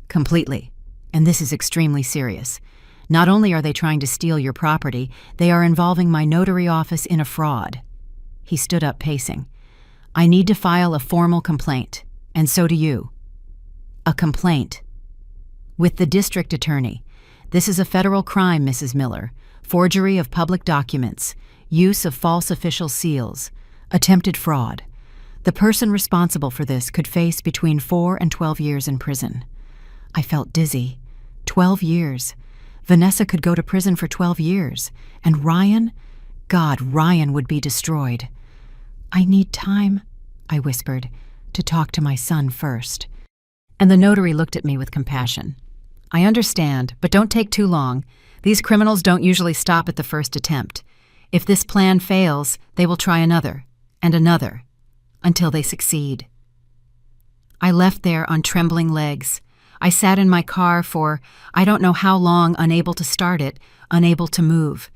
"Completely. And this is extremely serious. Not only are they trying to steal your property, they are involving my notary office in a fraud." He stood up, pacing. "I need to file a formal complaint, and so do you." "A complaint?" "With the district attorney. This is a federal crime, Mrs. Miller. Forgery of public documents, use of false official seals, attempted fraud. The person responsible for this could face between 4 and 12 years in prison." I felt dizzy. 12 years. Vanessa could go to prison for 12 years. And Ryan? God, Ryan would be destroyed. "I need time," I whispered, "to talk to my son first." And the notary looked at me with compassion. "I understand, but don't take too long. These criminals don't usually stop at the first attempt. If this plan fails, they will try another, and another, until they succeed." I left there on trembling legs. I sat in my car for I don't know how long, unable to start it, unable to move.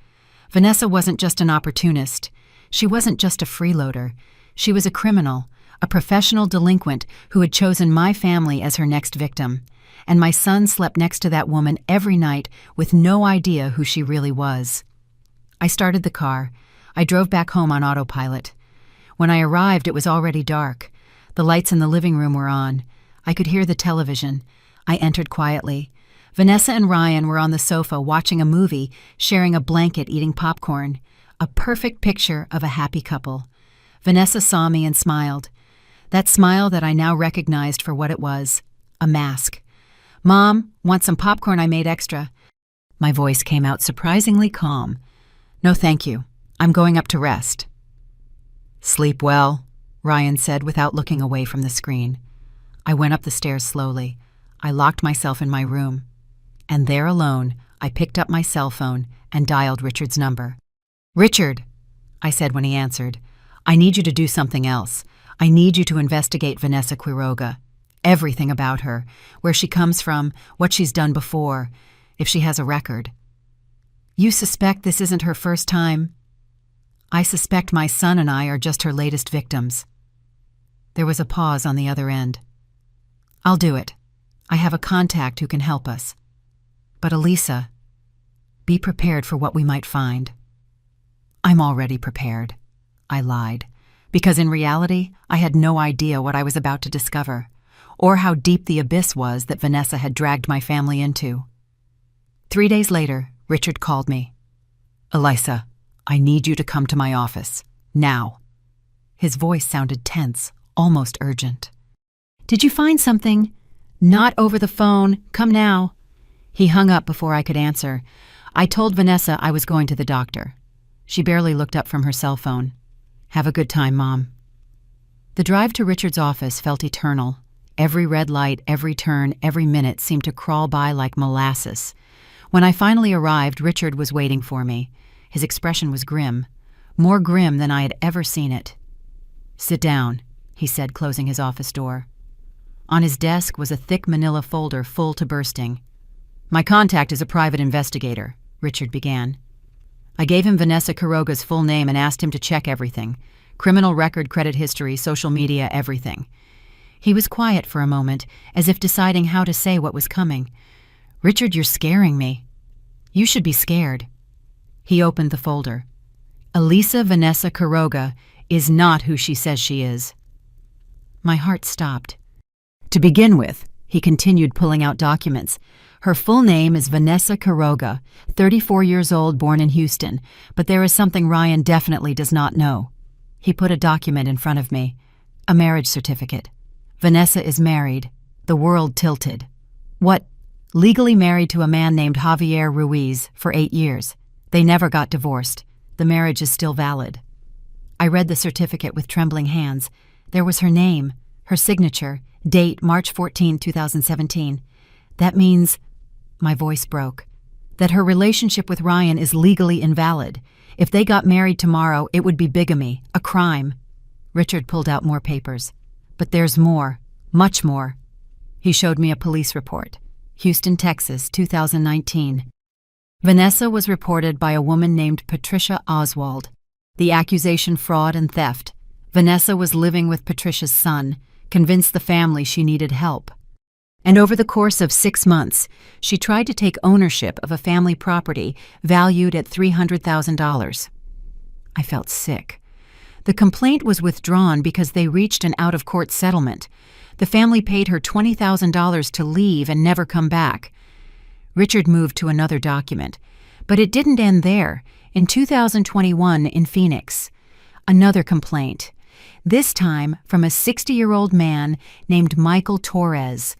Vanessa wasn't just an opportunist. She wasn't just a freeloader. She was a criminal, a professional delinquent who had chosen my family as her next victim. And my son slept next to that woman every night with no idea who she really was. I started the car. I drove back home on autopilot. When I arrived, it was already dark. The lights in the living room were on. I could hear the television. I entered quietly. Vanessa and Ryan were on the sofa watching a movie, sharing a blanket, eating popcorn. A perfect picture of a happy couple. Vanessa saw me and smiled. That smile that I now recognized for what it was, a mask. "Mom, want some popcorn I made extra?" My voice came out surprisingly calm. "No, thank you. I'm going up to rest." "Sleep well," Ryan said without looking away from the screen. I went up the stairs slowly. I locked myself in my room. And there alone, I picked up my cell phone and dialed Richard's number. "Richard," I said when he answered, "I need you to do something else. I need you to investigate Vanessa Quiroga. Everything about her, where she comes from, what she's done before, if she has a record." "You suspect this isn't her first time?" "I suspect my son and I are just her latest victims." There was a pause on the other end. "I'll do it. I have a contact who can help us. But Elisa, be prepared for what we might find." "I'm already prepared," I lied, because in reality, I had no idea what I was about to discover, or how deep the abyss was that Vanessa had dragged my family into. 3 days later, Richard called me. "Elisa, I need you to come to my office, now." His voice sounded tense, almost urgent. "Did you find something?" "Not over the phone. Come now." He hung up before I could answer. I told Vanessa I was going to the doctor. She barely looked up from her cell phone. "Have a good time, Mom." The drive to Richard's office felt eternal. Every red light, every turn, every minute seemed to crawl by like molasses. When I finally arrived, Richard was waiting for me. His expression was grim, more grim than I had ever seen it. "Sit down," he said, closing his office door. On his desk was a thick manila folder full to bursting. "My contact is a private investigator," Richard began. I gave him Vanessa Quiroga's full name and asked him to check everything. Criminal record, credit history, social media, everything. He was quiet for a moment, as if deciding how to say what was coming. "Richard, you're scaring me." "You should be scared." He opened the folder. "Elisa Vanessa Quiroga is not who she says she is." My heart stopped. "To begin with," he continued, pulling out documents, "her full name is Vanessa Quiroga, 34 years old, born in Houston, but there is something Ryan definitely does not know." He put a document in front of me, a marriage certificate. "Vanessa is married." The world tilted. "What? Legally married to a man named Javier Ruiz for 8 years. They never got divorced. The marriage is still valid." I read the certificate with trembling hands. There was her name, her signature, date March 14, 2017. That means, my voice broke, that her relationship with Ryan is legally invalid. If they got married tomorrow, it would be bigamy, a crime. Richard pulled out more papers. "But there's more, much more." He showed me a police report. Houston, Texas, 2019. Vanessa was reported by a woman named Patricia Oswald. The accusation: fraud and theft. Vanessa was living with Patricia's son, convinced the family she needed help. And over the course of 6 months, she tried to take ownership of a family property valued at $300,000. I felt sick. The complaint was withdrawn because they reached an out-of-court settlement. The family paid her $20,000 to leave and never come back. Richard moved to another document. But it didn't end there. In 2021 in Phoenix, another complaint. This time from a 60-year-old man named Michael Torres.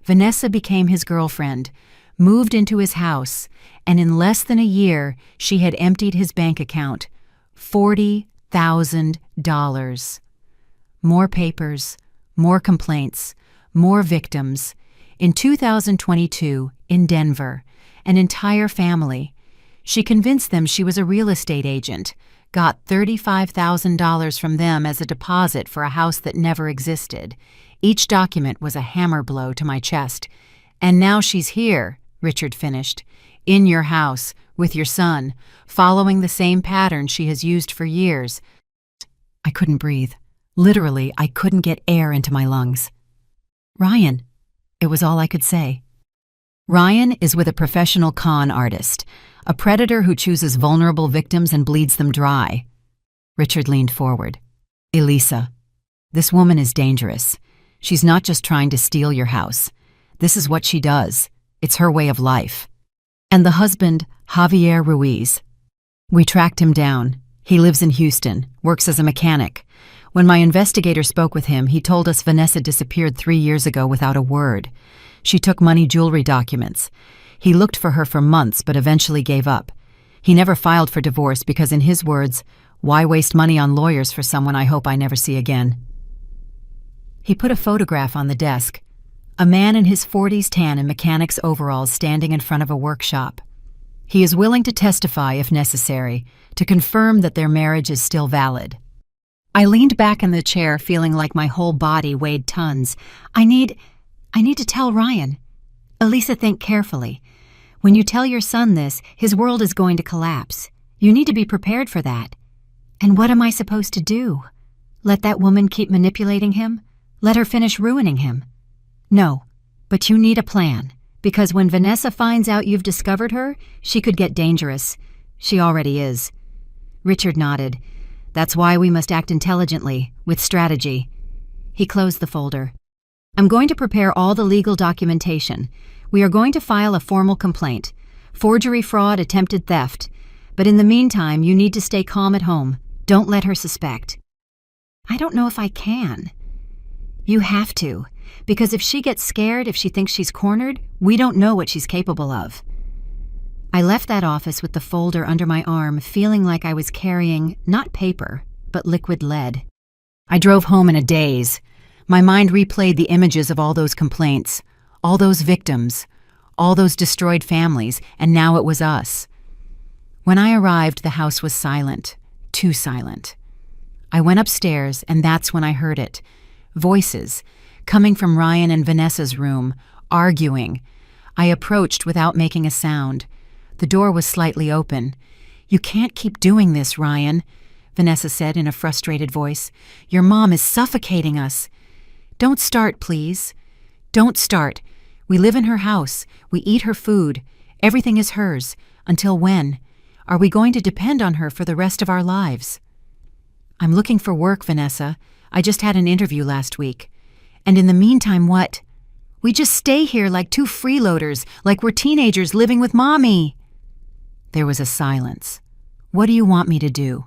Vanessa became his girlfriend, moved into his house, and in less than a year, she had emptied his bank account. $40,000. More papers, more complaints, more victims. In 2022, in Denver, an entire family. She convinced them she was a real estate agent, got $35,000 from them as a deposit for a house that never existed. Each document was a hammer blow to my chest. And now she's here, Richard finished, in your house, with your son, following the same pattern she has used for years. I couldn't breathe. Literally, I couldn't get air into my lungs. Ryan. It was all I could say. Ryan is with a professional con artist, a predator who chooses vulnerable victims and bleeds them dry. Richard leaned forward. Elisa, this woman is dangerous. She's not just trying to steal your house. This is what she does. It's her way of life. And the husband, Javier Ruiz. We tracked him down. He lives in Houston, works as a mechanic. When my investigator spoke with him, he told us Vanessa disappeared 3 years ago without a word. She took money jewelry documents. He looked for her for months but eventually gave up. He never filed for divorce because, in his words, why waste money on lawyers for someone I hope I never see again? He put a photograph on the desk. A man in his 40s, tan and mechanic's overalls, standing in front of a workshop. He is willing to testify if necessary, to confirm that their marriage is still valid. I leaned back in the chair, feeling like my whole body weighed tons. I need to tell Ryan. Elisa, think carefully. When you tell your son this, his world is going to collapse. You need to be prepared for that. And what am I supposed to do? Let that woman keep manipulating him? Let her finish ruining him? No, but you need a plan, because when Vanessa finds out you've discovered her, she could get dangerous. She already is. Richard nodded. That's why we must act intelligently, with strategy. He closed the folder. I'm going to prepare all the legal documentation. We are going to file a formal complaint. Forgery, fraud, attempted theft. But in the meantime, you need to stay calm at home. Don't let her suspect. I don't know if I can. You have to, because if she gets scared, if she thinks she's cornered, we don't know what she's capable of. I left that office with the folder under my arm, feeling like I was carrying not paper, but liquid lead. I drove home in a daze. My mind replayed the images of all those complaints, all those victims, all those destroyed families, and now it was us. When I arrived, the house was silent, too silent. I went upstairs, and that's when I heard it. Voices, coming from Ryan and Vanessa's room, arguing. I approached without making a sound. The door was slightly open. You can't keep doing this, Ryan, Vanessa said in a frustrated voice. Your mom is suffocating us. Don't start, please. Don't start. We live in her house. We eat her food. Everything is hers. Until when? Are we going to depend on her for the rest of our lives? I'm looking for work, Vanessa. I just had an interview last week. And in the meantime, what? We just stay here like two freeloaders, like we're teenagers living with Mommy. There was a silence. What do you want me to do?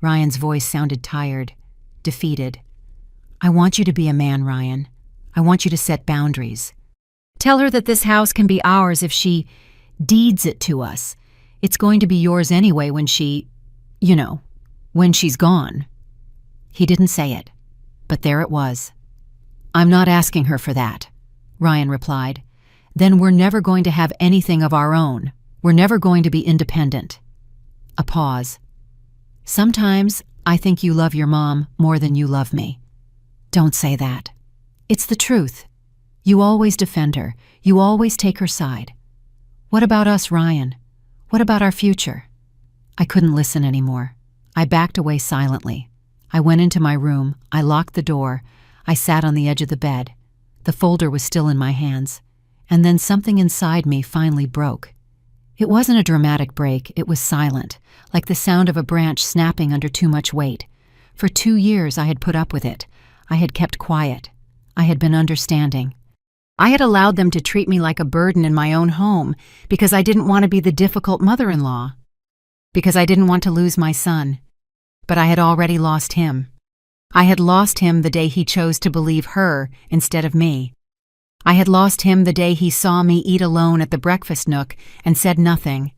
Ryan's voice sounded tired, defeated. I want you to be a man, Ryan. I want you to set boundaries. Tell her that this house can be ours if she deeds it to us. It's going to be yours anyway when when she's gone. He didn't say it, but there it was. I'm not asking her for that, Ryan replied. Then we're never going to have anything of our own. We're never going to be independent. A pause. Sometimes I think you love your mom more than you love me. Don't say that. It's the truth. You always defend her. You always take her side. What about us, Ryan? What about our future? I couldn't listen anymore. I backed away silently. I went into my room. I locked the door. I sat on the edge of the bed. The folder was still in my hands, and then something inside me finally broke. It wasn't a dramatic break, it was silent, like the sound of a branch snapping under too much weight. For 2 years I had put up with it. I had kept quiet. I had been understanding. I had allowed them to treat me like a burden in my own home because I didn't want to be the difficult mother-in-law, because I didn't want to lose my son. But I had already lost him. I had lost him the day he chose to believe her instead of me. I had lost him the day he saw me eat alone at the breakfast nook and said nothing.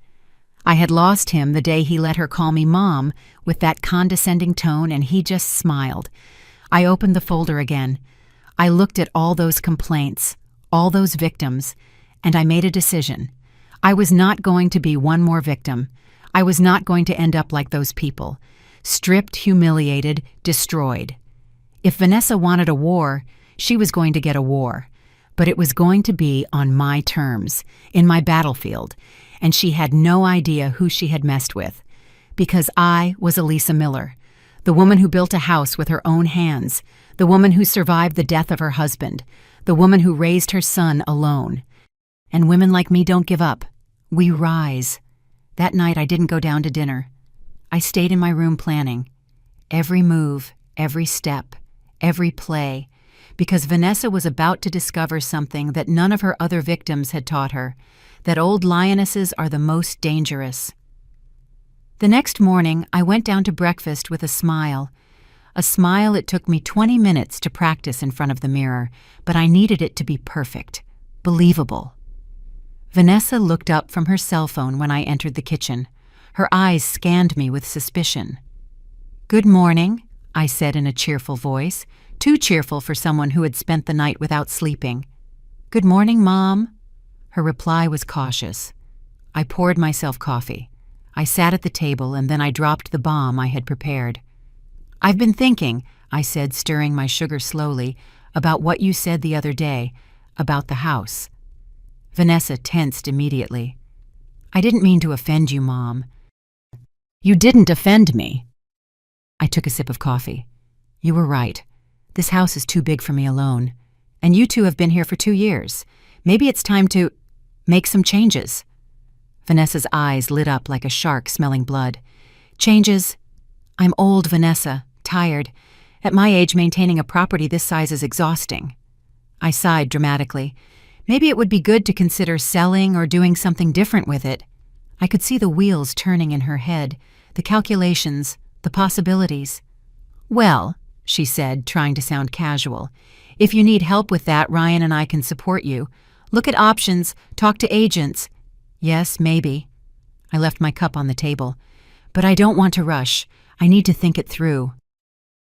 I had lost him the day he let her call me Mom with that condescending tone and he just smiled. I opened the folder again. I looked at all those complaints, all those victims, and I made a decision. I was not going to be one more victim. I was not going to end up like those people. Stripped, humiliated, destroyed. If Vanessa wanted a war, she was going to get a war. But it was going to be on my terms, in my battlefield, and she had no idea who she had messed with. Because I was Elisa Miller, the woman who built a house with her own hands, the woman who survived the death of her husband, the woman who raised her son alone. And women like me don't give up. We rise. That night I didn't go down to dinner. I stayed in my room planning. Every move, every step, every play, because Vanessa was about to discover something that none of her other victims had taught her, that old lionesses are the most dangerous. The next morning, I went down to breakfast with a smile it took me 20 minutes to practice in front of the mirror, but I needed it to be perfect, believable. Vanessa looked up from her cell phone when I entered the kitchen. Her eyes scanned me with suspicion. "Good morning," I said in a cheerful voice, too cheerful for someone who had spent the night without sleeping. "Good morning, Mom." Her reply was cautious. I poured myself coffee. I sat at the table and then I dropped the bomb I had prepared. "I've been thinking," I said, stirring my sugar slowly, "about what you said the other day, about the house." Vanessa tensed immediately. "I didn't mean to offend you, Mom." "You didn't offend me." I took a sip of coffee. "You were right. This house is too big for me alone. And you two have been here for 2 years. Maybe it's time to make some changes." Vanessa's eyes lit up like a shark smelling blood. "Changes? I'm old, Vanessa, tired. At my age, maintaining a property this size is exhausting." I sighed dramatically. Maybe it would be good to consider selling or doing something different with it. I could see the wheels turning in her head, the calculations, the possibilities. "Well," she said, trying to sound casual, "if you need help with that, Ryan and I can support you. Look at options, talk to agents." "Yes, maybe." I left my cup on the table. "But I don't want to rush. I need to think it through."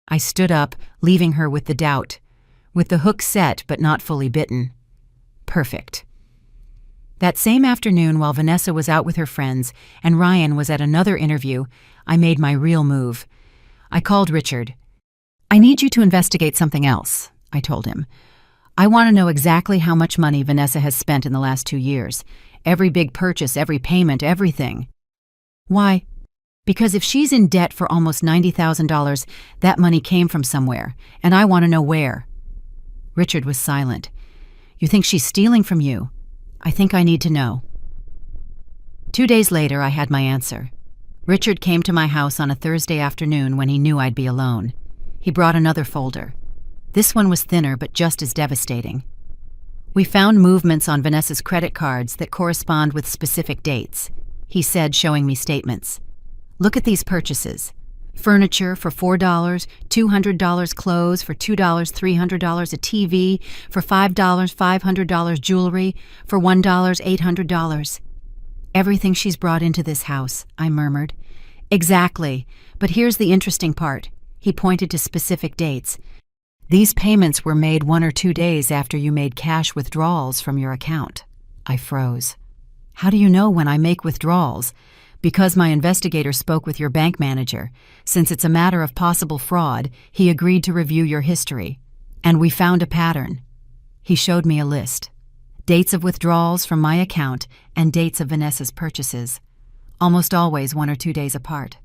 I stood up, leaving her with the doubt, with the hook set but not fully bitten. Perfect. That same afternoon, while Vanessa was out with her friends and Ryan was at another interview, I made my real move. I called Richard. "I need you to investigate something else," I told him. "I want to know exactly how much money Vanessa has spent in the last 2 years. Every big purchase, every payment, everything." "Why?" "Because if she's in debt for almost $90,000, that money came from somewhere, and I want to know where." Richard was silent. "You think she's stealing from you?" "I think I need to know." 2 days later, I had my answer. Richard came to my house on a Thursday afternoon when he knew I'd be alone. He brought another folder. This one was thinner but just as devastating. We found movements on Vanessa's credit cards that correspond with specific dates, he said, showing me statements. "Look at these purchases. Furniture for $4, $200 clothes for $2, $300 a TV, for $5, $500 jewelry, for $1, $800. Everything she's brought into this house," I murmured. "Exactly, but here's the interesting part." He pointed to specific dates. "These payments were made 1 or 2 days after you made cash withdrawals from your account." I froze. "How do you know when I make withdrawals?" "Because my investigator spoke with your bank manager. Since it's a matter of possible fraud, he agreed to review your history. And we found a pattern." He showed me a list. Dates of withdrawals from my account and dates of Vanessa's purchases. Almost always 1 or 2 days apart.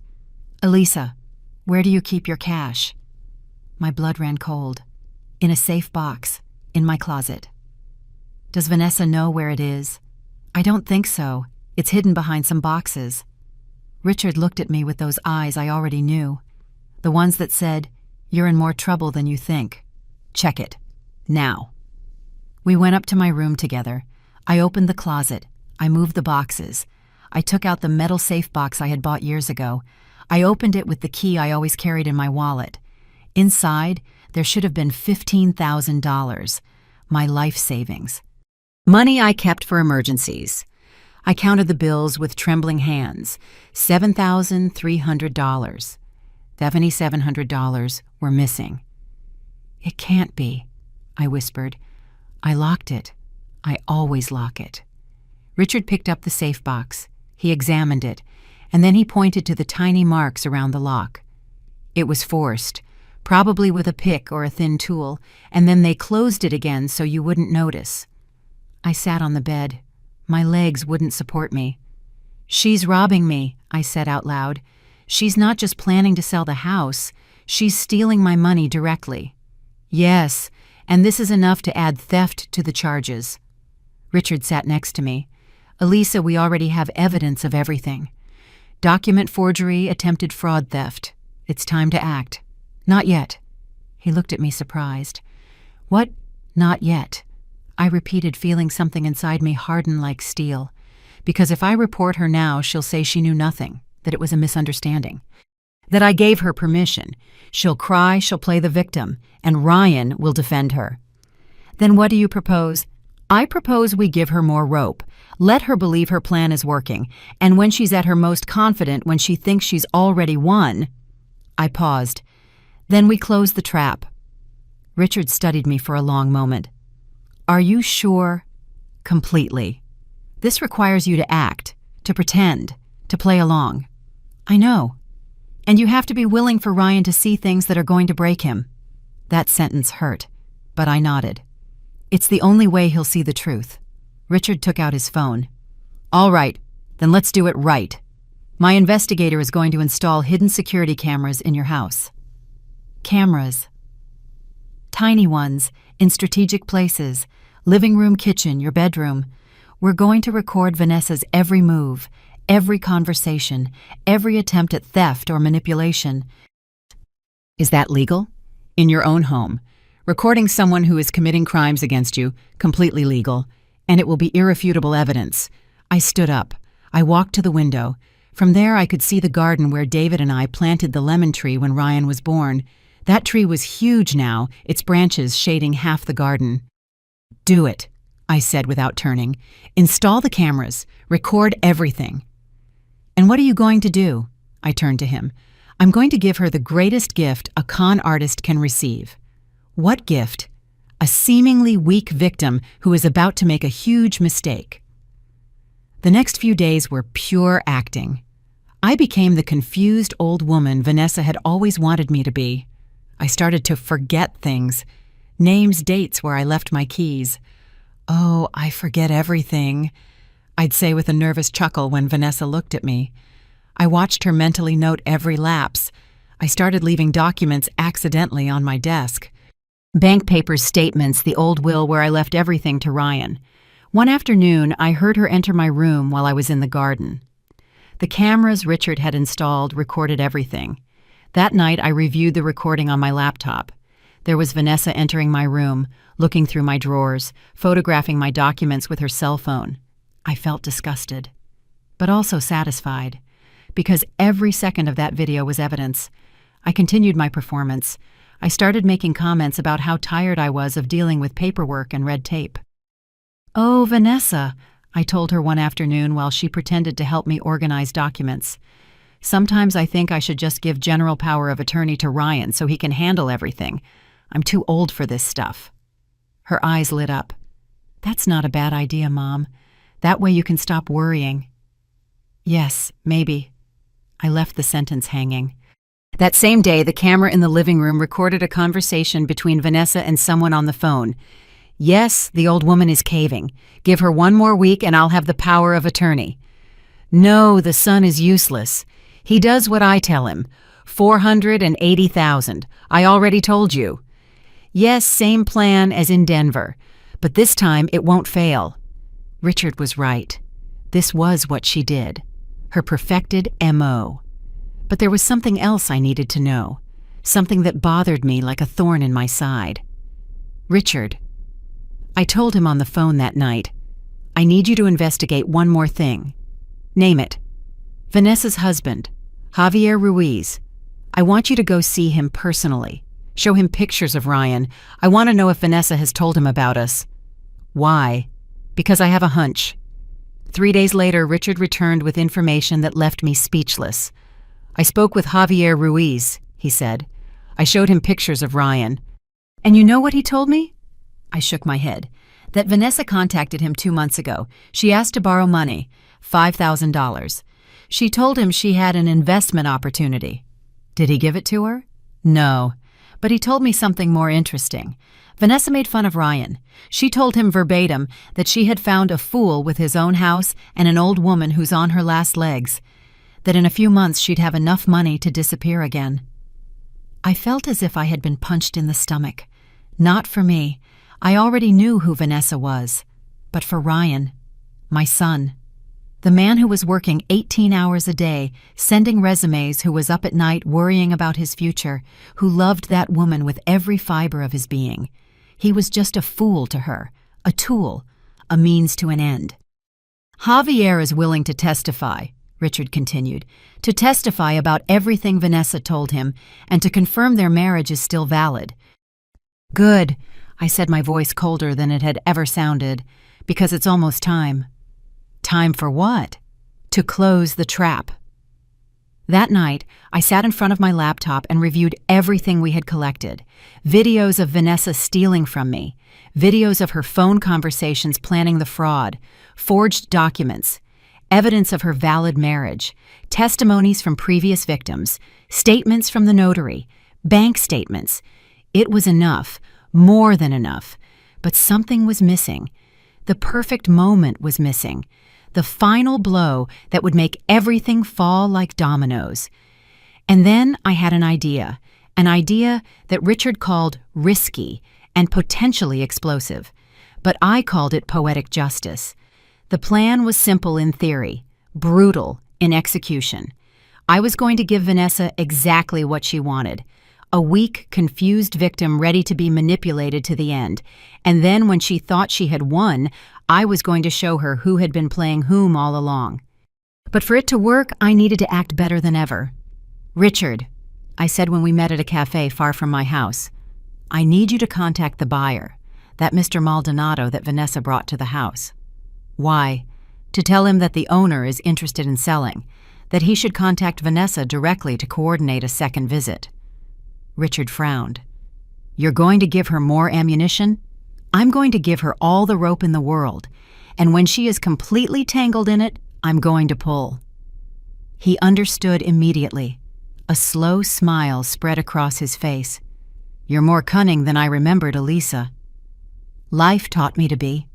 "Elisa, where do you keep your cash?" My blood ran cold. "In a safe box. In my closet. Does Vanessa know where it is? I don't think so. It's hidden behind some boxes. Richard looked at me with those eyes I already knew. The ones that said, "You're in more trouble than you think. Check it. Now." We went up to my room together. I opened the closet. I moved the boxes. I took out the metal safe box I had bought years ago. I opened it with the key I always carried in my wallet. Inside, there should have been $15,000, my life savings. Money I kept for emergencies. I counted the bills with trembling hands. $7,300. $7,700 were missing. "It can't be," I whispered. "I locked it. I always lock it." Richard picked up the safe box. He examined it, and then he pointed to the tiny marks around the lock. It was forced, probably with a pick or a thin tool, and then they closed it again so you wouldn't notice. I sat on the bed. My legs wouldn't support me. "She's robbing me," I said out loud. "She's not just planning to sell the house. She's stealing my money directly." "Yes, and this is enough to add theft to the charges." Richard sat next to me. "Elisa, we already have evidence of everything. Document forgery, attempted fraud theft. It's time to act." "Not yet." He looked at me surprised. "What? Not yet?" I repeated, feeling something inside me harden like steel. Because if I report her now, she'll say she knew nothing, that it was a misunderstanding. That I gave her permission. She'll cry, she'll play the victim, and Ryan will defend her. "Then what do you propose?" "I propose we give her more rope. Let her believe her plan is working, and when she's at her most confident, when she thinks she's already won..." I paused. "Then we close the trap." Richard studied me for a long moment. "Are you sure?" "Completely. This requires you to act, to pretend, to play along." "I know. And you have to be willing for Ryan to see things that are going to break him." That sentence hurt, but I nodded. "It's the only way he'll see the truth." Richard took out his phone. "All right, then let's do it right. My investigator is going to install hidden security cameras in your house." Cameras. Tiny ones, in strategic places. Living room, kitchen, your bedroom. We're going to record Vanessa's every move, every conversation, every attempt at theft or manipulation. Is that legal? In your own home. Recording someone who is committing crimes against you, completely legal, and it will be irrefutable evidence. I stood up. I walked to the window. From there I could see the garden where David and I planted the lemon tree when Ryan was born. That tree was huge now, its branches shading half the garden. "Do it," I said without turning. "Install the cameras. Record everything." "And what are you going to do?" I turned to him. "I'm going to give her the greatest gift a con artist can receive." "What gift?" "A seemingly weak victim who is about to make a huge mistake." The next few days were pure acting. I became the confused old woman Vanessa had always wanted me to be. I started to forget things. Names, dates where I left my keys. "Oh, I forget everything," I'd say with a nervous chuckle when Vanessa looked at me. I watched her mentally note every lapse. I started leaving documents accidentally on my desk. Bank papers, statements, the old will where I left everything to Ryan. One afternoon, I heard her enter my room while I was in the garden. The cameras Richard had installed recorded everything. That night, I reviewed the recording on my laptop. There was Vanessa entering my room, looking through my drawers, photographing my documents with her cell phone. I felt disgusted, but also satisfied, because every second of that video was evidence. I continued my performance. I started making comments about how tired I was of dealing with paperwork and red tape. "Oh, Vanessa," I told her one afternoon while she pretended to help me organize documents. "Sometimes I think I should just give general power of attorney to Ryan so he can handle everything. I'm too old for this stuff." Her eyes lit up. "That's not a bad idea, Mom. That way you can stop worrying." "Yes, maybe." I left the sentence hanging. That same day, the camera in the living room recorded a conversation between Vanessa and someone on the phone. "Yes, the old woman is caving. Give her 1 more week and I'll have the power of attorney." "No, the son is useless. He does what I tell him. $480,000. I already told you." Yes, same plan as in Denver, but this time it won't fail. Richard was right. This was what she did. Her perfected M.O. But there was something else I needed to know. Something that bothered me like a thorn in my side. Richard. I told him on the phone that night, I need you to investigate one more thing. Name it. Vanessa's husband, Javier Ruiz. I want you to go see him personally. Show him pictures of Ryan. I want to know if Vanessa has told him about us. Why? Because I have a hunch. 3 days later, Richard returned with information that left me speechless. I spoke with Javier Ruiz, he said. I showed him pictures of Ryan. And you know what he told me? I shook my head. That Vanessa contacted him 2 months ago. She asked to borrow money, $5,000. She told him she had an investment opportunity. Did he give it to her? No. But he told me something more interesting. Vanessa made fun of Ryan. She told him verbatim that she had found a fool with his own house and an old woman who's on her last legs. That in a few months she'd have enough money to disappear again. I felt as if I had been punched in the stomach. Not for me. I already knew who Vanessa was. But for Ryan, my son. The man who was working 18 hours a day, sending resumes, who was up at night worrying about his future, who loved that woman with every fiber of his being. He was just a fool to her, a tool, a means to an end. Javier is willing to testify, Richard continued, to testify about everything Vanessa told him and to confirm their marriage is still valid. Good, I said, my voice colder than it had ever sounded, because it's almost time. Time for what? To close the trap. That night, I sat in front of my laptop and reviewed everything we had collected. Videos of Vanessa stealing from me, videos of her phone conversations planning the fraud, forged documents, evidence of her valid marriage, testimonies from previous victims, statements from the notary, bank statements. It was enough, more than enough, but something was missing. The perfect moment was missing. The final blow that would make everything fall like dominoes. And then I had an idea that Richard called risky and potentially explosive, but I called it poetic justice. The plan was simple in theory, brutal in execution. I was going to give Vanessa exactly what she wanted, a weak, confused victim ready to be manipulated to the end, and then when she thought she had won, I was going to show her who had been playing whom all along. But for it to work, I needed to act better than ever. Richard, I said when we met at a cafe far from my house, I need you to contact the buyer, that Mr. Maldonado that Vanessa brought to the house. Why? To tell him that the owner is interested in selling, that he should contact Vanessa directly to coordinate a second visit. Richard frowned. You're going to give her more ammunition? I'm going to give her all the rope in the world, and when she is completely tangled in it, I'm going to pull. He understood immediately. A slow smile spread across his face. You're more cunning than I remembered, Elisa. Life taught me to be.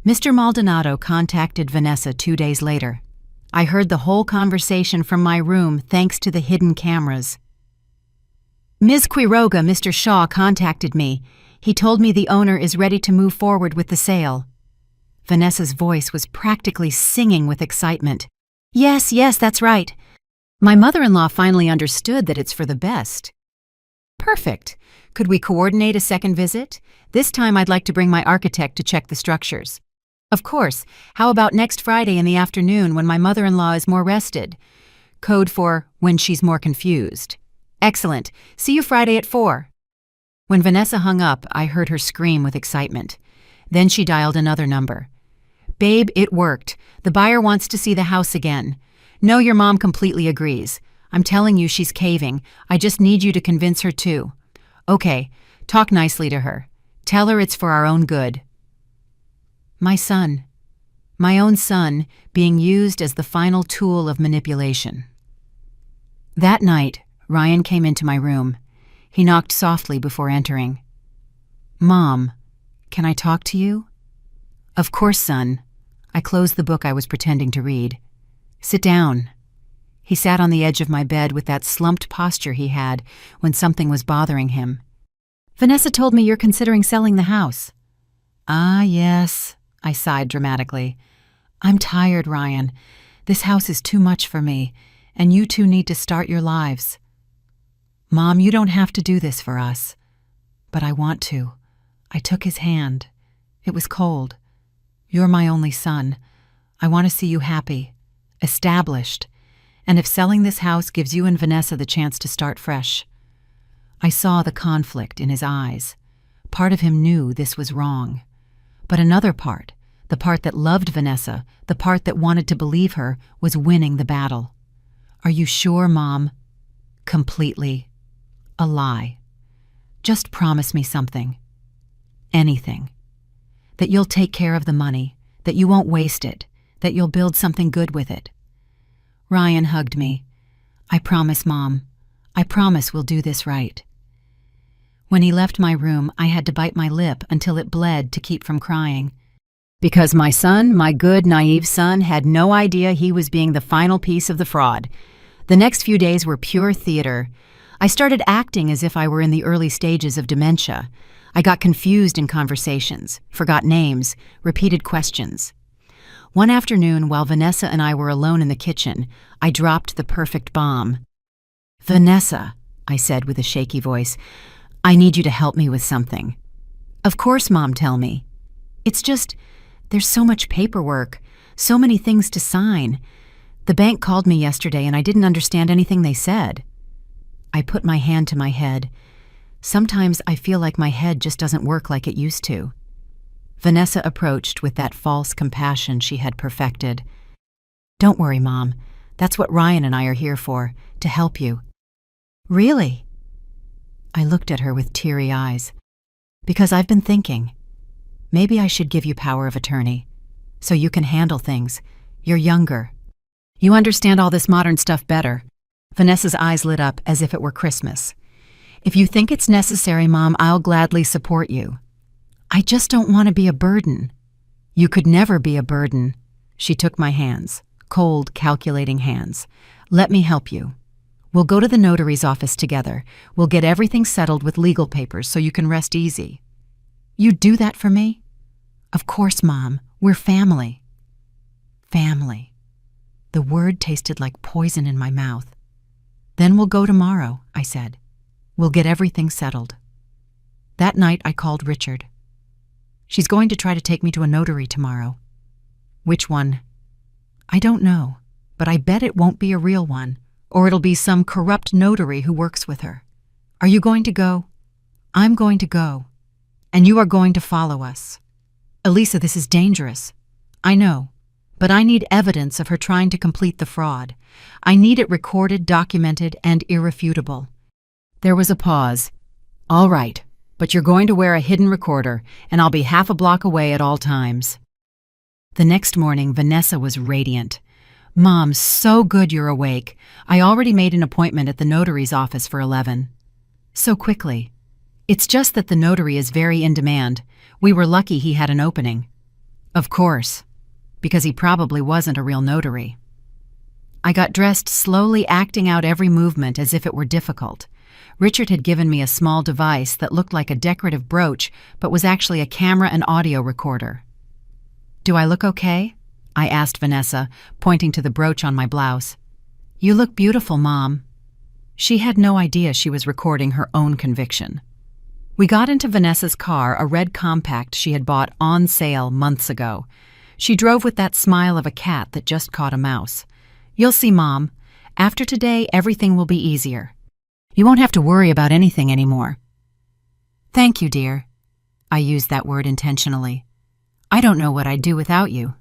Mr. Maldonado contacted Vanessa 2 days later. I heard the whole conversation from my room thanks to the hidden cameras. Ms. Quiroga, Mr. Shaw contacted me. He told me the owner is ready to move forward with the sale. Vanessa's voice was practically singing with excitement. Yes, that's right. My mother-in-law finally understood that it's for the best. Perfect. Could we coordinate a second visit? This time I'd like to bring my architect to check the structures. Of course. How about next Friday in the afternoon when my mother-in-law is more rested? Code for when she's more confused. Excellent. See you Friday at 4. When Vanessa hung up, I heard her scream with excitement. Then she dialed another number. Babe, it worked. The buyer wants to see the house again. No, your mom completely agrees. I'm telling you she's caving. I just need you to convince her too. Okay, talk nicely to her. Tell her it's for our own good. My son. My own son being used as the final tool of manipulation. That night, Ryan came into my room. He knocked softly before entering. Mom, can I talk to you? Of course, son. I closed the book I was pretending to read. Sit down. He sat on the edge of my bed with that slumped posture he had when something was bothering him. Vanessa told me you're considering selling the house. Ah, yes, I sighed dramatically. I'm tired, Ryan. This house is too much for me, and you two need to start your lives. Mom, you don't have to do this for us. But I want to. I took his hand. It was cold. You're my only son. I want to see you happy, established, and if selling this house gives you and Vanessa the chance to start fresh. I saw the conflict in his eyes. Part of him knew this was wrong. But another part, the part that loved Vanessa, the part that wanted to believe her, was winning the battle. Are you sure, Mom? Completely. A lie. Just promise me something. Anything. That you'll take care of the money, that you won't waste it, that you'll build something good with it. Ryan hugged me. I promise, Mom. I promise we'll do this right. When he left my room, I had to bite my lip until it bled to keep from crying. Because my son, my good, naive son, had no idea he was being the final piece of the fraud. The next few days were pure theater. I started acting as if I were in the early stages of dementia. I got confused in conversations, forgot names, repeated questions. One afternoon, while Vanessa and I were alone in the kitchen, I dropped the perfect bomb. Vanessa, I said with a shaky voice, I need you to help me with something. Of course, Mom, tell me. It's just, there's so much paperwork, so many things to sign. The bank called me yesterday and I didn't understand anything they said. I put my hand to my head. Sometimes I feel like my head just doesn't work like it used to. Vanessa approached with that false compassion she had perfected. Don't worry, Mom. That's what Ryan and I are here for, to help you. Really? I looked at her with teary eyes. Because I've been thinking. Maybe I should give you power of attorney, so you can handle things. You're younger. You understand all this modern stuff better. Vanessa's eyes lit up as if it were Christmas. If you think it's necessary, Mom, I'll gladly support you. I just don't want to be a burden. You could never be a burden. She took my hands, cold, calculating hands. Let me help you. We'll go to the notary's office together. We'll get everything settled with legal papers so you can rest easy. You'd do that for me? Of course, Mom. We're family. Family. The word tasted like poison in my mouth. Then we'll go tomorrow, I said. We'll get everything settled. That night I called Richard. She's going to try to take me to a notary tomorrow. Which one? I don't know, but I bet it won't be a real one, or it'll be some corrupt notary who works with her. Are you going to go? I'm going to go. And you are going to follow us. Elisa, this is dangerous. I know, but I need evidence of her trying to complete the fraud. I need it recorded, documented, and irrefutable. There was a pause. All right, but you're going to wear a hidden recorder, and I'll be half a block away at all times. The next morning, Vanessa was radiant. Mom, so good you're awake. I already made an appointment at the notary's office for 11. So quickly. It's just that the notary is very in demand. We were lucky he had an opening. Of course, because he probably wasn't a real notary. I got dressed, slowly acting out every movement as if it were difficult. Richard had given me a small device that looked like a decorative brooch, but was actually a camera and audio recorder. Do I look okay? I asked Vanessa, pointing to the brooch on my blouse. You look beautiful, Mom. She had no idea she was recording her own conviction. We got into Vanessa's car, a red compact she had bought on sale months ago. She drove with that smile of a cat that just caught a mouse. You'll see, Mom. After today, everything will be easier. You won't have to worry about anything anymore. Thank you, dear. I used that word intentionally. I don't know what I'd do without you.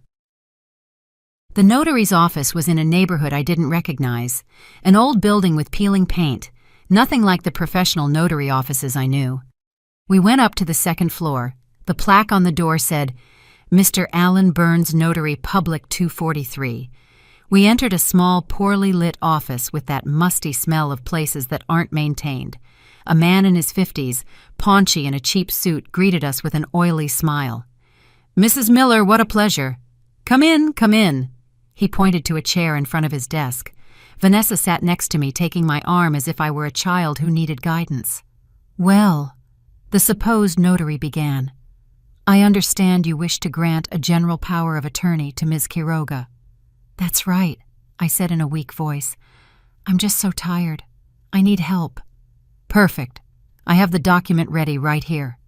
The notary's office was in a neighborhood I didn't recognize, an old building with peeling paint, nothing like the professional notary offices I knew. We went up to the second floor. The plaque on the door said, Mr. Alan Burns Notary Public 243. We entered a small, poorly lit office with that musty smell of places that aren't maintained. A man in his 50s, paunchy in a cheap suit, greeted us with an oily smile. Mrs. Miller, what a pleasure. Come in, come in. He pointed to a chair in front of his desk. Vanessa sat next to me, taking my arm as if I were a child who needed guidance. Well, The supposed notary began. I understand you wish to grant a general power of attorney to Ms. Quiroga. That's right, I said in a weak voice. I'm just so tired. I need help. Perfect. I have the document ready right here.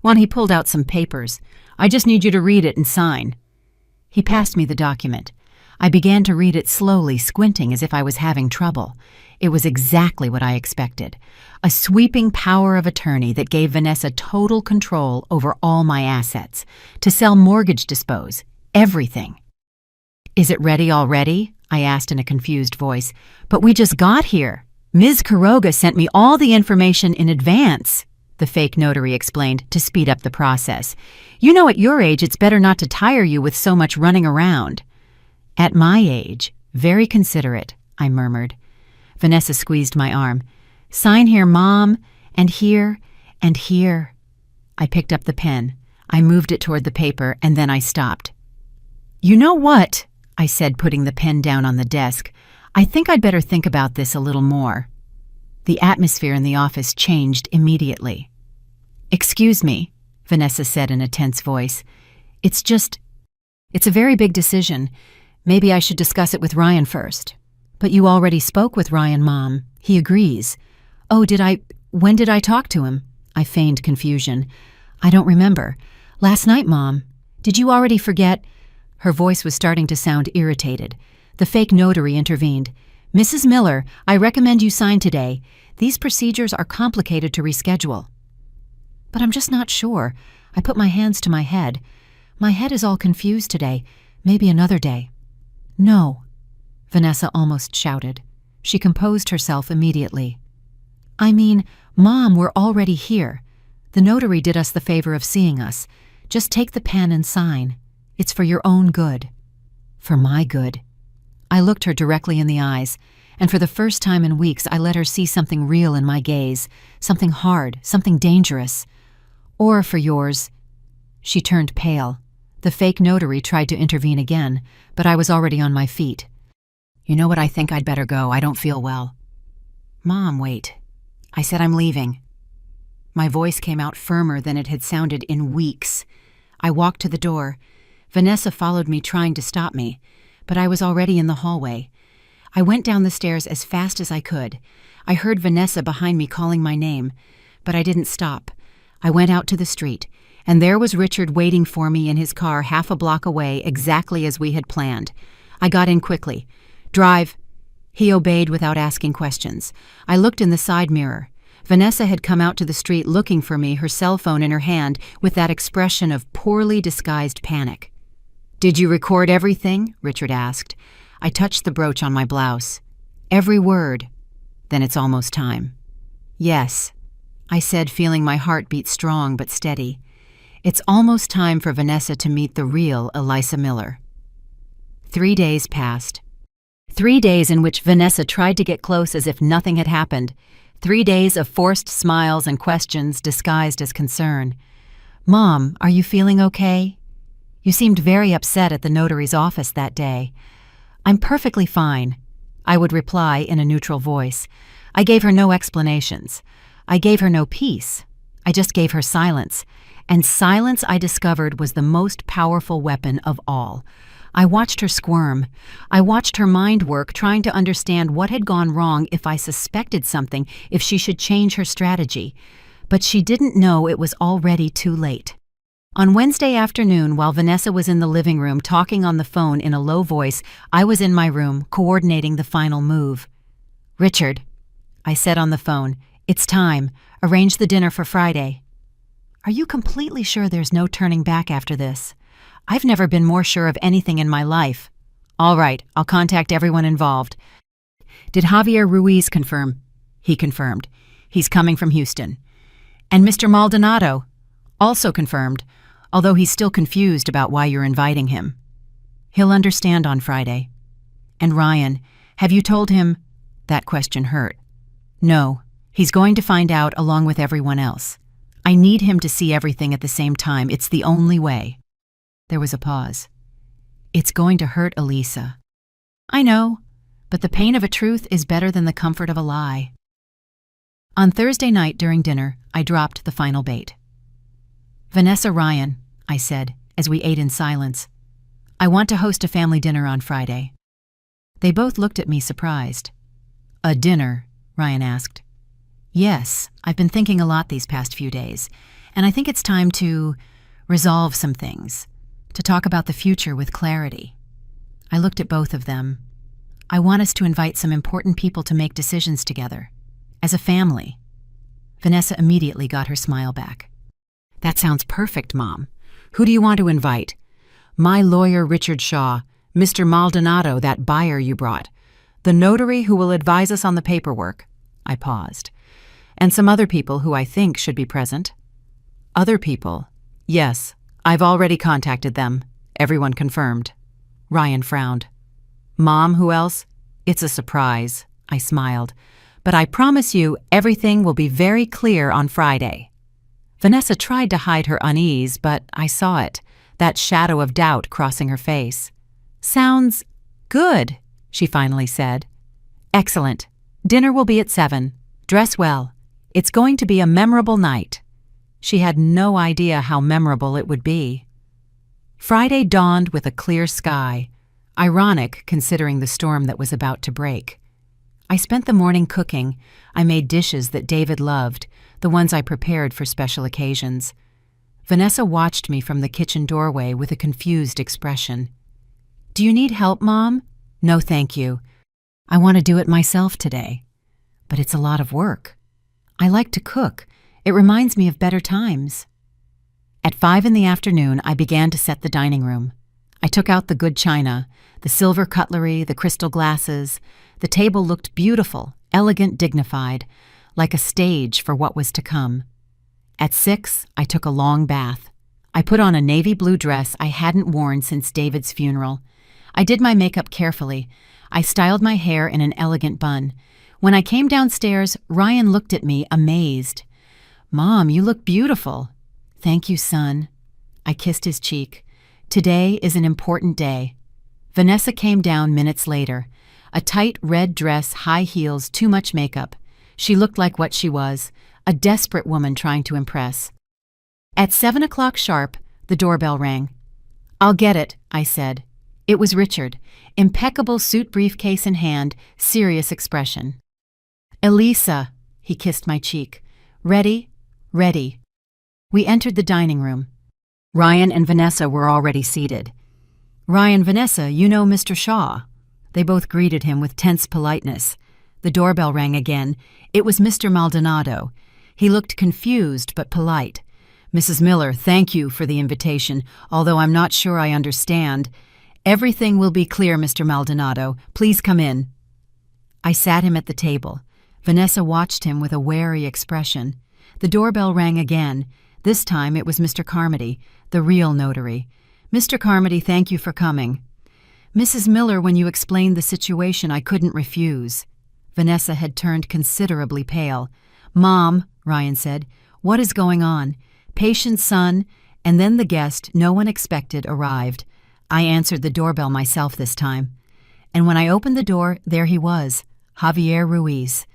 When he pulled out some papers, I just need you to read it and sign. He passed me the document. I began to read it slowly, squinting as if I was having trouble. It was exactly what I expected. A sweeping power of attorney that gave Vanessa total control over all my assets, to sell, mortgage, dispose, everything. Is it ready already? I asked in a confused voice. But we just got here. Ms. Quiroga sent me all the information in advance, the fake notary explained to speed up the process. You know, at your age, it's better not to tire you with so much running around. At my age, very considerate, I murmured. Vanessa squeezed my arm. Sign here, Mom, and here, and here. I picked up the pen. I moved it toward the paper, and then I stopped. You know what? I said, putting the pen down on the desk. I think I'd better think about this a little more. The atmosphere in the office changed immediately. Excuse me, Vanessa said in a tense voice. It's a very big decision. Maybe I should discuss it with Ryan first. But you already spoke with Ryan, Mom. He agrees. Oh, when did I talk to him? I feigned confusion. I don't remember. Last night, Mom. Did you already forget? Her voice was starting to sound irritated. The fake notary intervened. Mrs. Miller, I recommend you sign today. These procedures are complicated to reschedule. But I'm just not sure. I put my hands to my head. My head is all confused today. Maybe another day. No, Vanessa almost shouted. She composed herself immediately. I mean, Mom, we're already here. The notary did us the favor of seeing us. Just take the pen and sign. It's for your own good. For my good. I looked her directly in the eyes, and for the first time in weeks I let her see something real in my gaze, something hard, something dangerous. Or for yours. She turned pale. The fake notary tried to intervene again, but I was already on my feet. You know what, I think I'd better go. I don't feel well. Mom, wait. I said I'm leaving. My voice came out firmer than it had sounded in weeks. I walked to the door. Vanessa followed me, trying to stop me, but I was already in the hallway. I went down the stairs as fast as I could. I heard Vanessa behind me calling my name, but I didn't stop. I went out to the street, and there was Richard waiting for me in his car half a block away, exactly as we had planned. I got in quickly. Drive. He obeyed without asking questions. I looked in the side mirror. Vanessa had come out to the street looking for me, her cell phone in her hand, with that expression of poorly disguised panic. Did you record everything? Richard asked. I touched the brooch on my blouse. Every word. Then it's almost time. Yes, I said, feeling my heart beat strong but steady. It's almost time for Vanessa to meet the real Elisa Miller. 3 days passed. 3 days in which Vanessa tried to get close as if nothing had happened. 3 days of forced smiles and questions disguised as concern. Mom, are you feeling okay? You seemed very upset at the notary's office that day. I'm perfectly fine, I would reply in a neutral voice. I gave her no explanations. I gave her no peace. I just gave her silence. And silence, I discovered, was the most powerful weapon of all. I watched her squirm. I watched her mind work, trying to understand what had gone wrong, if I suspected something, if she should change her strategy. But she didn't know it was already too late. On Wednesday afternoon, while Vanessa was in the living room talking on the phone in a low voice, I was in my room, coordinating the final move. Richard, I said on the phone, it's time. Arrange the dinner for Friday. Are you completely sure there's no turning back after this? I've never been more sure of anything in my life. All right, I'll contact everyone involved. Did Javier Ruiz confirm? He confirmed. He's coming from Houston. And Mr. Maldonado? Also confirmed, although he's still confused about why you're inviting him. He'll understand on Friday. And Ryan, have you told him? That question hurt. No, he's going to find out along with everyone else. I need him to see everything at the same time. It's the only way. There was a pause. It's going to hurt, Elisa. I know, but the pain of a truth is better than the comfort of a lie. On Thursday night during dinner, I dropped the final bait. "Vanessa, Ryan," I said, as we ate in silence, "I want to host a family dinner on Friday." They both looked at me surprised. "A dinner?" Ryan asked. "Yes, I've been thinking a lot these past few days, and I think it's time to resolve some things, to talk about the future with clarity." I looked at both of them. "I want us to invite some important people to make decisions together, as a family." Vanessa immediately got her smile back. "That sounds perfect, Mom. Who do you want to invite?" "My lawyer, Richard Shaw, Mr. Maldonado, that buyer you brought, the notary who will advise us on the paperwork." I paused. "And some other people who I think should be present." "Other people?" "Yes, I've already contacted them. Everyone confirmed." Ryan frowned. "Mom, who else?" "It's a surprise," I smiled. "But I promise you everything will be very clear on Friday." Vanessa tried to hide her unease, but I saw it, that shadow of doubt crossing her face. "Sounds good," she finally said. "Excellent. Dinner will be at 7. Dress well. It's going to be a memorable night." She had no idea how memorable it would be. Friday dawned with a clear sky, ironic considering the storm that was about to break. I spent the morning cooking. I made dishes that David loved, the ones I prepared for special occasions. Vanessa watched me from the kitchen doorway with a confused expression. "Do you need help, Mom?" "No, thank you. I want to do it myself today." "But it's a lot of work." "I like to cook. It reminds me of better times." At 5 in the afternoon, I began to set the dining room. I took out the good china, the silver cutlery, the crystal glasses. The table looked beautiful, elegant, dignified, like a stage for what was to come. At 6, I took a long bath. I put on a navy blue dress I hadn't worn since David's funeral. I did my makeup carefully. I styled my hair in an elegant bun. When I came downstairs, Ryan looked at me, amazed. "Mom, you look beautiful." "Thank you, son." I kissed his cheek. Today is an important day. Vanessa came down minutes later. A tight red dress, high heels, too much makeup. She looked like what she was, a desperate woman trying to impress. At 7 o'clock sharp, the doorbell rang. "I'll get it," I said. It was Richard, impeccable suit briefcase in hand, serious expression. "Elisa," he kissed my cheek. "Ready?" "Ready." We entered the dining room. Ryan and Vanessa were already seated. "Ryan, Vanessa, you know Mr. Shaw." They both greeted him with tense politeness. The doorbell rang again. It was Mr. Maldonado. He looked confused but polite. "Mrs. Miller, thank you for the invitation, although I'm not sure I understand." "Everything will be clear, Mr. Maldonado. Please come in." I sat him at the table. Vanessa watched him with a wary expression. The doorbell rang again. This time it was Mr. Carmody, the real notary. "Mr. Carmody, thank you for coming." "Mrs. Miller, when you explained the situation, I couldn't refuse." Vanessa had turned considerably pale. "Mom," Ryan said, "what is going on?" "Patient's son," and then the guest no one expected arrived. I answered the doorbell myself this time. And when I opened the door, there he was, Javier Ruiz,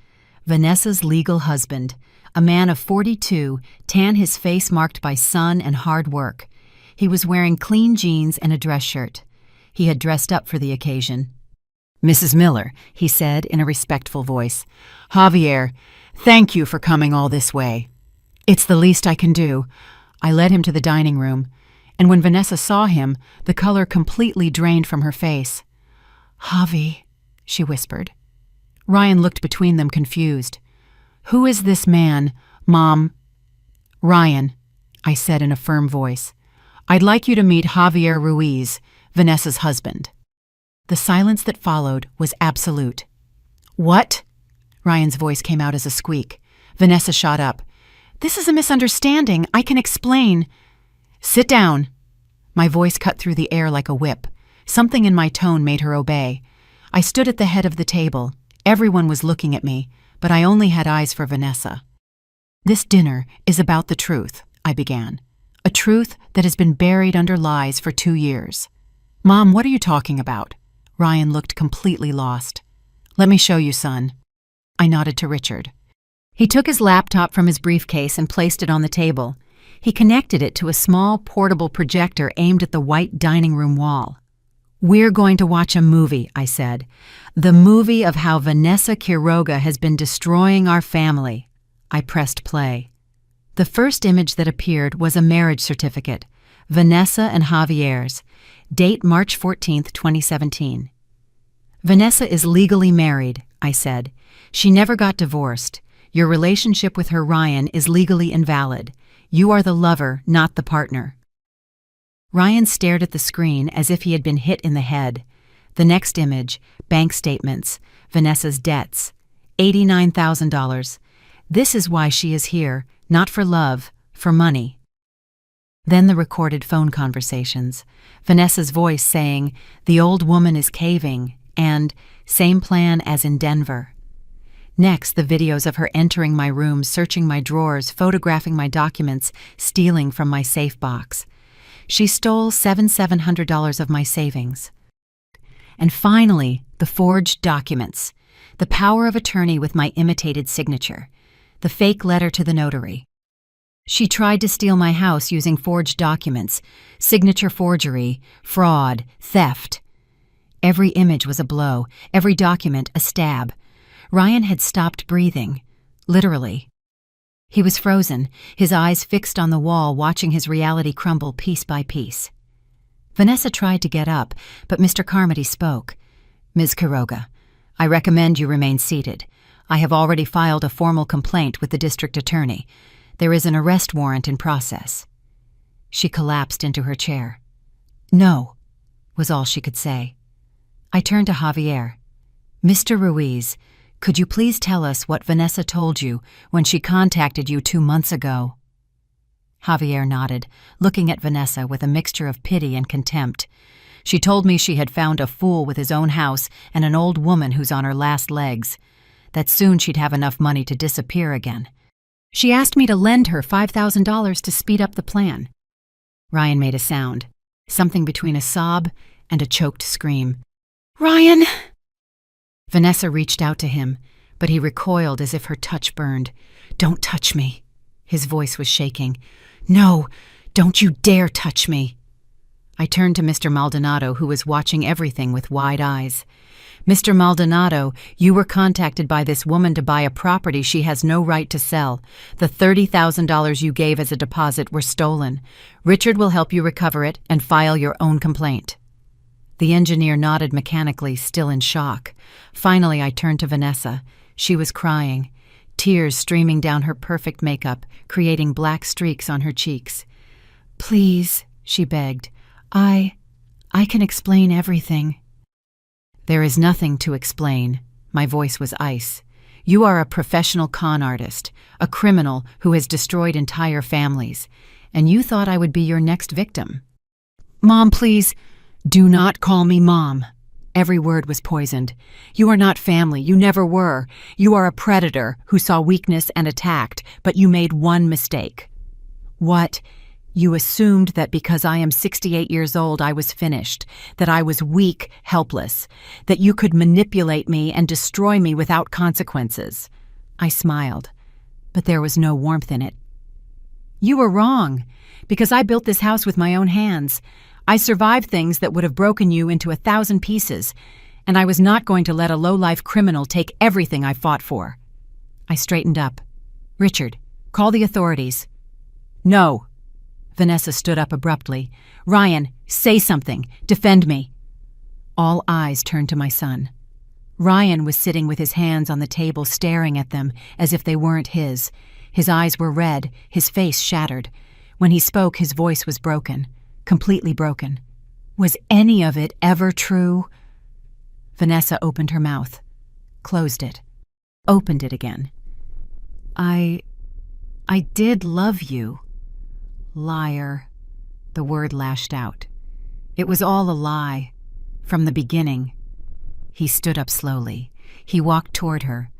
Vanessa's legal husband, a man of 42, tan, his face marked by sun and hard work. He was wearing clean jeans and a dress shirt. He had dressed up for the occasion. "Mrs. Miller," he said in a respectful voice. "Javier, thank you for coming all this way." "It's the least I can do." I led him to the dining room, and when Vanessa saw him, the color completely drained from her face. "Javi," she whispered. Ryan looked between them confused. "Who is this man, Mom?" "Ryan," I said in a firm voice. "I'd like you to meet Javier Ruiz, Vanessa's husband." The silence that followed was absolute. "What?" Ryan's voice came out as a squeak. Vanessa shot up. "This is a misunderstanding. I can explain." "Sit down." My voice cut through the air like a whip. Something in my tone made her obey. I stood at the head of the table. Everyone was looking at me, but I only had eyes for Vanessa. "This dinner is about the truth," I began. "A truth that has been buried under lies for 2 years." "Mom, what are you talking about?" Ryan looked completely lost. "Let me show you, son." I nodded to Richard. He took his laptop from his briefcase and placed it on the table. He connected it to a small portable projector aimed at the white dining room wall. "We're going to watch a movie," I said. "The movie of how Vanessa Quiroga has been destroying our family." I pressed play. The first image that appeared was a marriage certificate, Vanessa and Javier's, date March 14, 2017. "Vanessa is legally married," I said. "She never got divorced. Your relationship with her Ryan is legally invalid. You are the lover, not the partner." Ryan stared at the screen as if he had been hit in the head. The next image, bank statements, Vanessa's debts, $89,000. This is why she is here, not for love, for money. Then the recorded phone conversations, Vanessa's voice saying, "The old woman is caving," and "Same plan as in Denver." Next, the videos of her entering my room, searching my drawers, photographing my documents, stealing from my safe box. She stole $700 of my savings. And finally, the forged documents, the power of attorney with my imitated signature, the fake letter to the notary. She tried to steal my house using forged documents, signature forgery, fraud, theft. Every image was a blow, every document a stab. Ryan had stopped breathing, literally. He was frozen, his eyes fixed on the wall, watching his reality crumble piece by piece. Vanessa tried to get up, but Mr. Carmody spoke. "Ms. Quiroga, I recommend you remain seated. I have already filed a formal complaint with the district attorney. There is an arrest warrant in process." She collapsed into her chair. "No," was all she could say. I turned to Javier. "Mr. Ruiz, could you please tell us what Vanessa told you when she contacted you 2 months ago?" Javier nodded, looking at Vanessa with a mixture of pity and contempt. "She told me she had found a fool with his own house and an old woman who's on her last legs, that soon she'd have enough money to disappear again. She asked me to lend her $5,000 to speed up the plan." Ryan made a sound, something between a sob and a choked scream. "Ryan!" Vanessa reached out to him, but he recoiled as if her touch burned. "Don't touch me." His voice was shaking. "No, don't you dare touch me." I turned to Mr. Maldonado, who was watching everything with wide eyes. "Mr. Maldonado, you were contacted by this woman to buy a property she has no right to sell. The $30,000 you gave as a deposit were stolen. Richard will help you recover it and file your own complaint." The engineer nodded mechanically, still in shock. Finally, I turned to Vanessa. She was crying, tears streaming down her perfect makeup, creating black streaks on her cheeks. "Please," she begged, I can explain everything." "There is nothing to explain." My voice was ice. "You are a professional con artist, a criminal who has destroyed entire families, and you thought I would be your next victim." "Mom, please." "Do not call me Mom." Every word was poisoned. "You are not family. You never were. You are a predator who saw weakness and attacked, but you made one mistake." "What?" "You assumed that because I am 68 years old I was finished, that I was weak, helpless, that you could manipulate me and destroy me without consequences." I smiled, but there was no warmth in it. "You were wrong, because I built this house with my own hands. I survived things that would have broken you into 1,000 pieces, and I was not going to let a low-life criminal take everything I fought for." I straightened up. "Richard, call the authorities." "No." Vanessa stood up abruptly. "Ryan, say something. Defend me." All eyes turned to my son. Ryan was sitting with his hands on the table, staring at them as if they weren't his. His eyes were red, his face shattered. When he spoke, his voice was broken. Completely broken. Was any of it ever true? Vanessa opened her mouth, closed it, opened it again. I did love you." "Liar," the word lashed out. "It was all a lie, from the beginning." He stood up slowly. He walked toward her,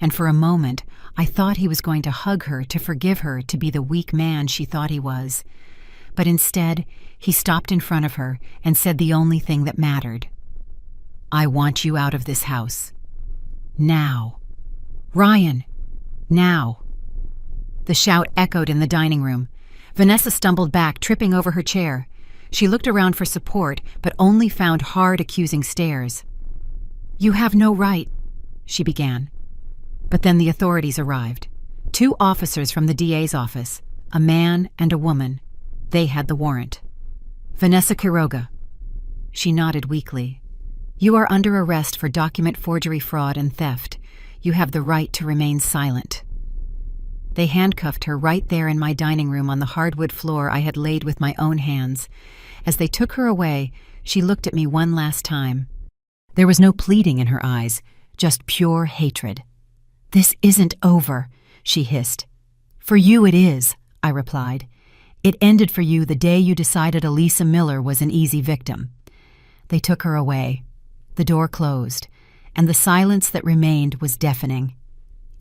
and for a moment I thought he was going to hug her, to forgive her, to be the weak man she thought he was. But instead, he stopped in front of her and said the only thing that mattered. "I want you out of this house. Now. Ryan, Now." The shout echoed in the dining room. Vanessa stumbled back, tripping over her chair. She looked around for support, but only found hard, accusing stares. "You have no right," she began. But then the authorities arrived. 2 officers from the DA's office, a man and a woman. They had the warrant. "Vanessa Quiroga." She nodded weakly. "You are under arrest for document forgery, fraud, and theft. You have the right to remain silent." They handcuffed her right there in my dining room on the hardwood floor I had laid with my own hands. As they took her away, she looked at me one last time. There was no pleading in her eyes, just pure hatred. "This isn't over," she hissed. "For you it is," I replied. "It ended for you the day you decided Elisa Miller was an easy victim." They took her away. The door closed, and the silence that remained was deafening.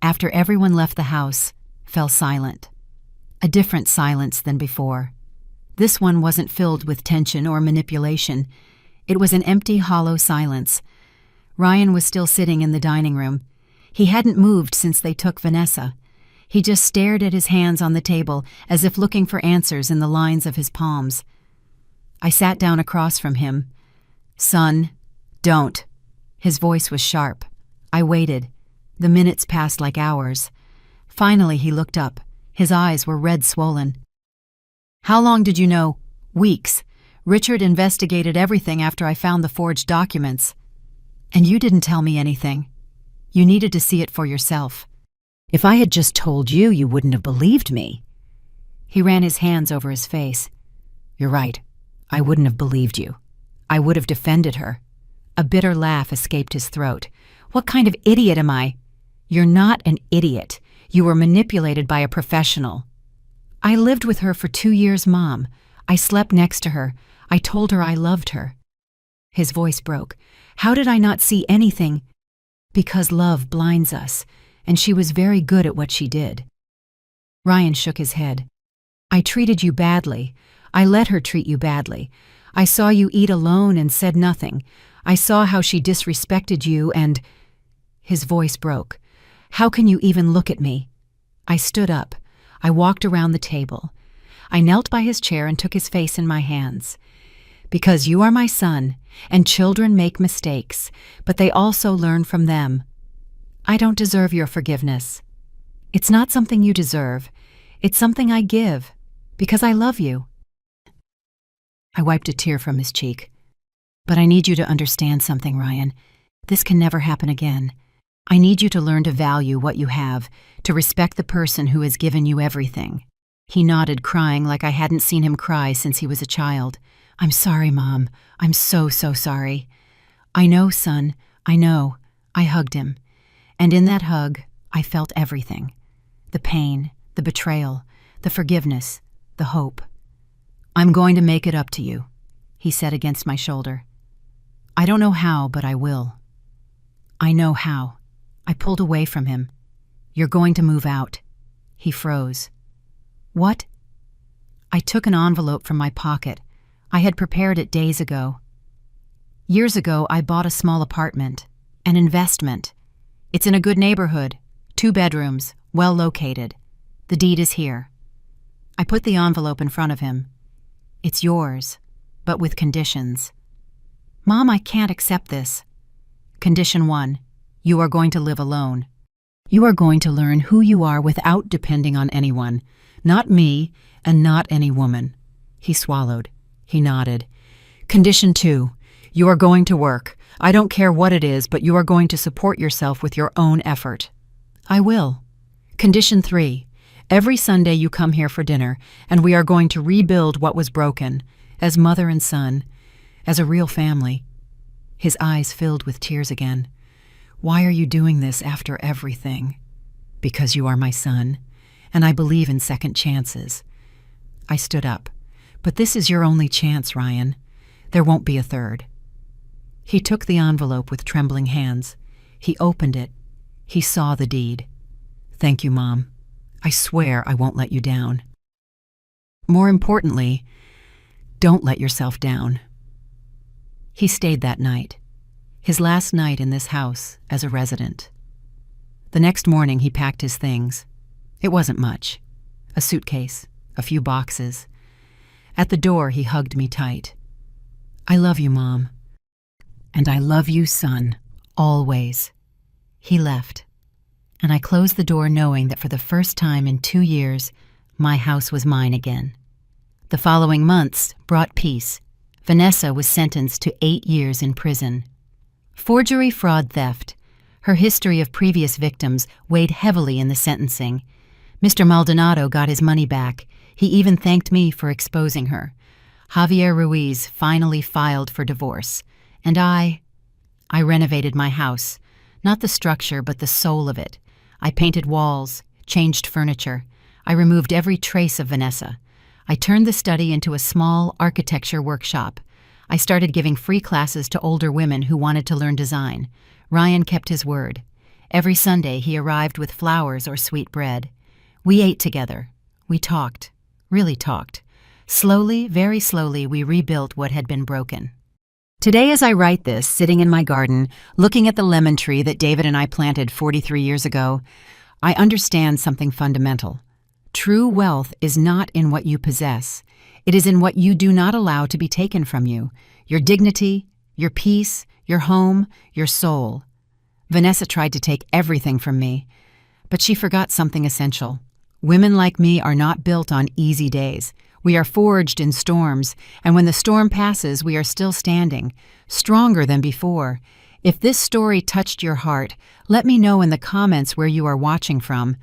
After everyone left the house, fell silent. A different silence than before. This one wasn't filled with tension or manipulation. It was an empty, hollow silence. Ryan was still sitting in the dining room. He hadn't moved since they took Vanessa. He just stared at his hands on the table as if looking for answers in the lines of his palms. I sat down across from him. "Son, don't." His voice was sharp. I waited. The minutes passed like hours. Finally, he looked up. His eyes were red swollen. "How long did you know?" "Weeks. Richard investigated everything after I found the forged documents. And you didn't tell me anything. You needed to see it for yourself. If I had just told you, you wouldn't have believed me." He ran his hands over his face. "You're right. I wouldn't have believed you. I would have defended her." A bitter laugh escaped his throat. "What kind of idiot am I?" "You're not an idiot. You were manipulated by a professional." "I lived with her for 2 years, Mom. I slept next to her. I told her I loved her." His voice broke. "How did I not see anything?" "Because love blinds us, and she was very good at what she did." Ryan shook his head. "I treated you badly. I let her treat you badly. I saw you eat alone and said nothing. I saw how she disrespected you and—" His voice broke. "How can you even look at me?" I stood up. I walked around the table. I knelt by his chair and took his face in my hands. "Because you are my son, and children make mistakes, but they also learn from them. I don't deserve your forgiveness. It's not something you deserve. It's something I give, because I love you." I wiped a tear from his cheek. "But I need you to understand something, Ryan. This can never happen again. I need you to learn to value what you have, to respect the person who has given you everything." He nodded, crying like I hadn't seen him cry since he was a child. "I'm sorry, Mom. I'm so sorry." "I know, son. I know." I hugged him. And in that hug, I felt everything. The pain, the betrayal, the forgiveness, the hope. "I'm going to make it up to you," he said against my shoulder. "I don't know how, but I will." "I know how." I pulled away from him. "You're going to move out." He froze. "What?" I took an envelope from my pocket. I had prepared it days ago. "Years ago, I bought a small apartment, an investment. It's in a good neighborhood, 2 bedrooms, well located. The deed is here." I put the envelope in front of him. "It's yours, but with conditions." "Mom, I can't accept this." "Condition 1. You are going to live alone. You are going to learn who you are without depending on anyone. Not me, and not any woman." He swallowed. He nodded. "Condition 2. You are going to work. I don't care what it is, but you are going to support yourself with your own effort." "I will." Condition 3. Every Sunday you come here for dinner, and we are going to rebuild what was broken, as mother and son, as a real family." His eyes filled with tears again. "Why are you doing this after everything?" "Because you are my son, and I believe in second chances." I stood up. "But this is your only chance, Ryan. There won't be a third." He took the envelope with trembling hands. He opened it. He saw the deed. "Thank you, Mom. I swear I won't let you down. More importantly, don't let yourself down." He stayed that night, his last night in this house as a resident. The next morning he packed his things. It wasn't much. A suitcase, a few boxes. At the door he hugged me tight. "I love you, Mom. And I love you, son. Always." He left, and I closed the door knowing that for the first time in 2 years, my house was mine again. The following months brought peace. Vanessa was sentenced to 8 years in prison. Forgery, fraud, theft. Her history of previous victims weighed heavily in the sentencing. Mr. Maldonado got his money back. He even thanked me for exposing her. Javier Ruiz finally filed for divorce. And I renovated my house. Not the structure, but the soul of it. I painted walls, changed furniture. I removed every trace of Vanessa. I turned the study into a small architecture workshop. I started giving free classes to older women who wanted to learn design. Ryan kept his word. Every Sunday he arrived with flowers or sweet bread. We ate together. We talked. Really talked. Slowly, very slowly, we rebuilt what had been broken. Today, as I write this, sitting in my garden, looking at the lemon tree that David and I planted 43 years ago, I understand something fundamental. True wealth is not in what you possess. It is in what you do not allow to be taken from you. Your dignity, your peace, your home, your soul. Vanessa tried to take everything from me, but she forgot something essential. Women like me are not built on easy days. We are forged in storms, and when the storm passes, we are still standing, stronger than before. If this story touched your heart, let me know in the comments where you are watching from.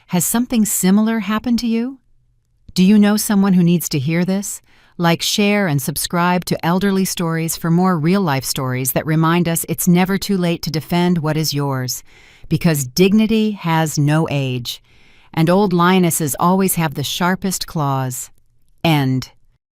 Has something similar happened to you? Do you know someone who needs to hear this? Like, share, and subscribe to Elderly Stories for more real-life stories that remind us it's never too late to defend what is yours, because dignity has no age, and old lionesses always have the sharpest claws. End.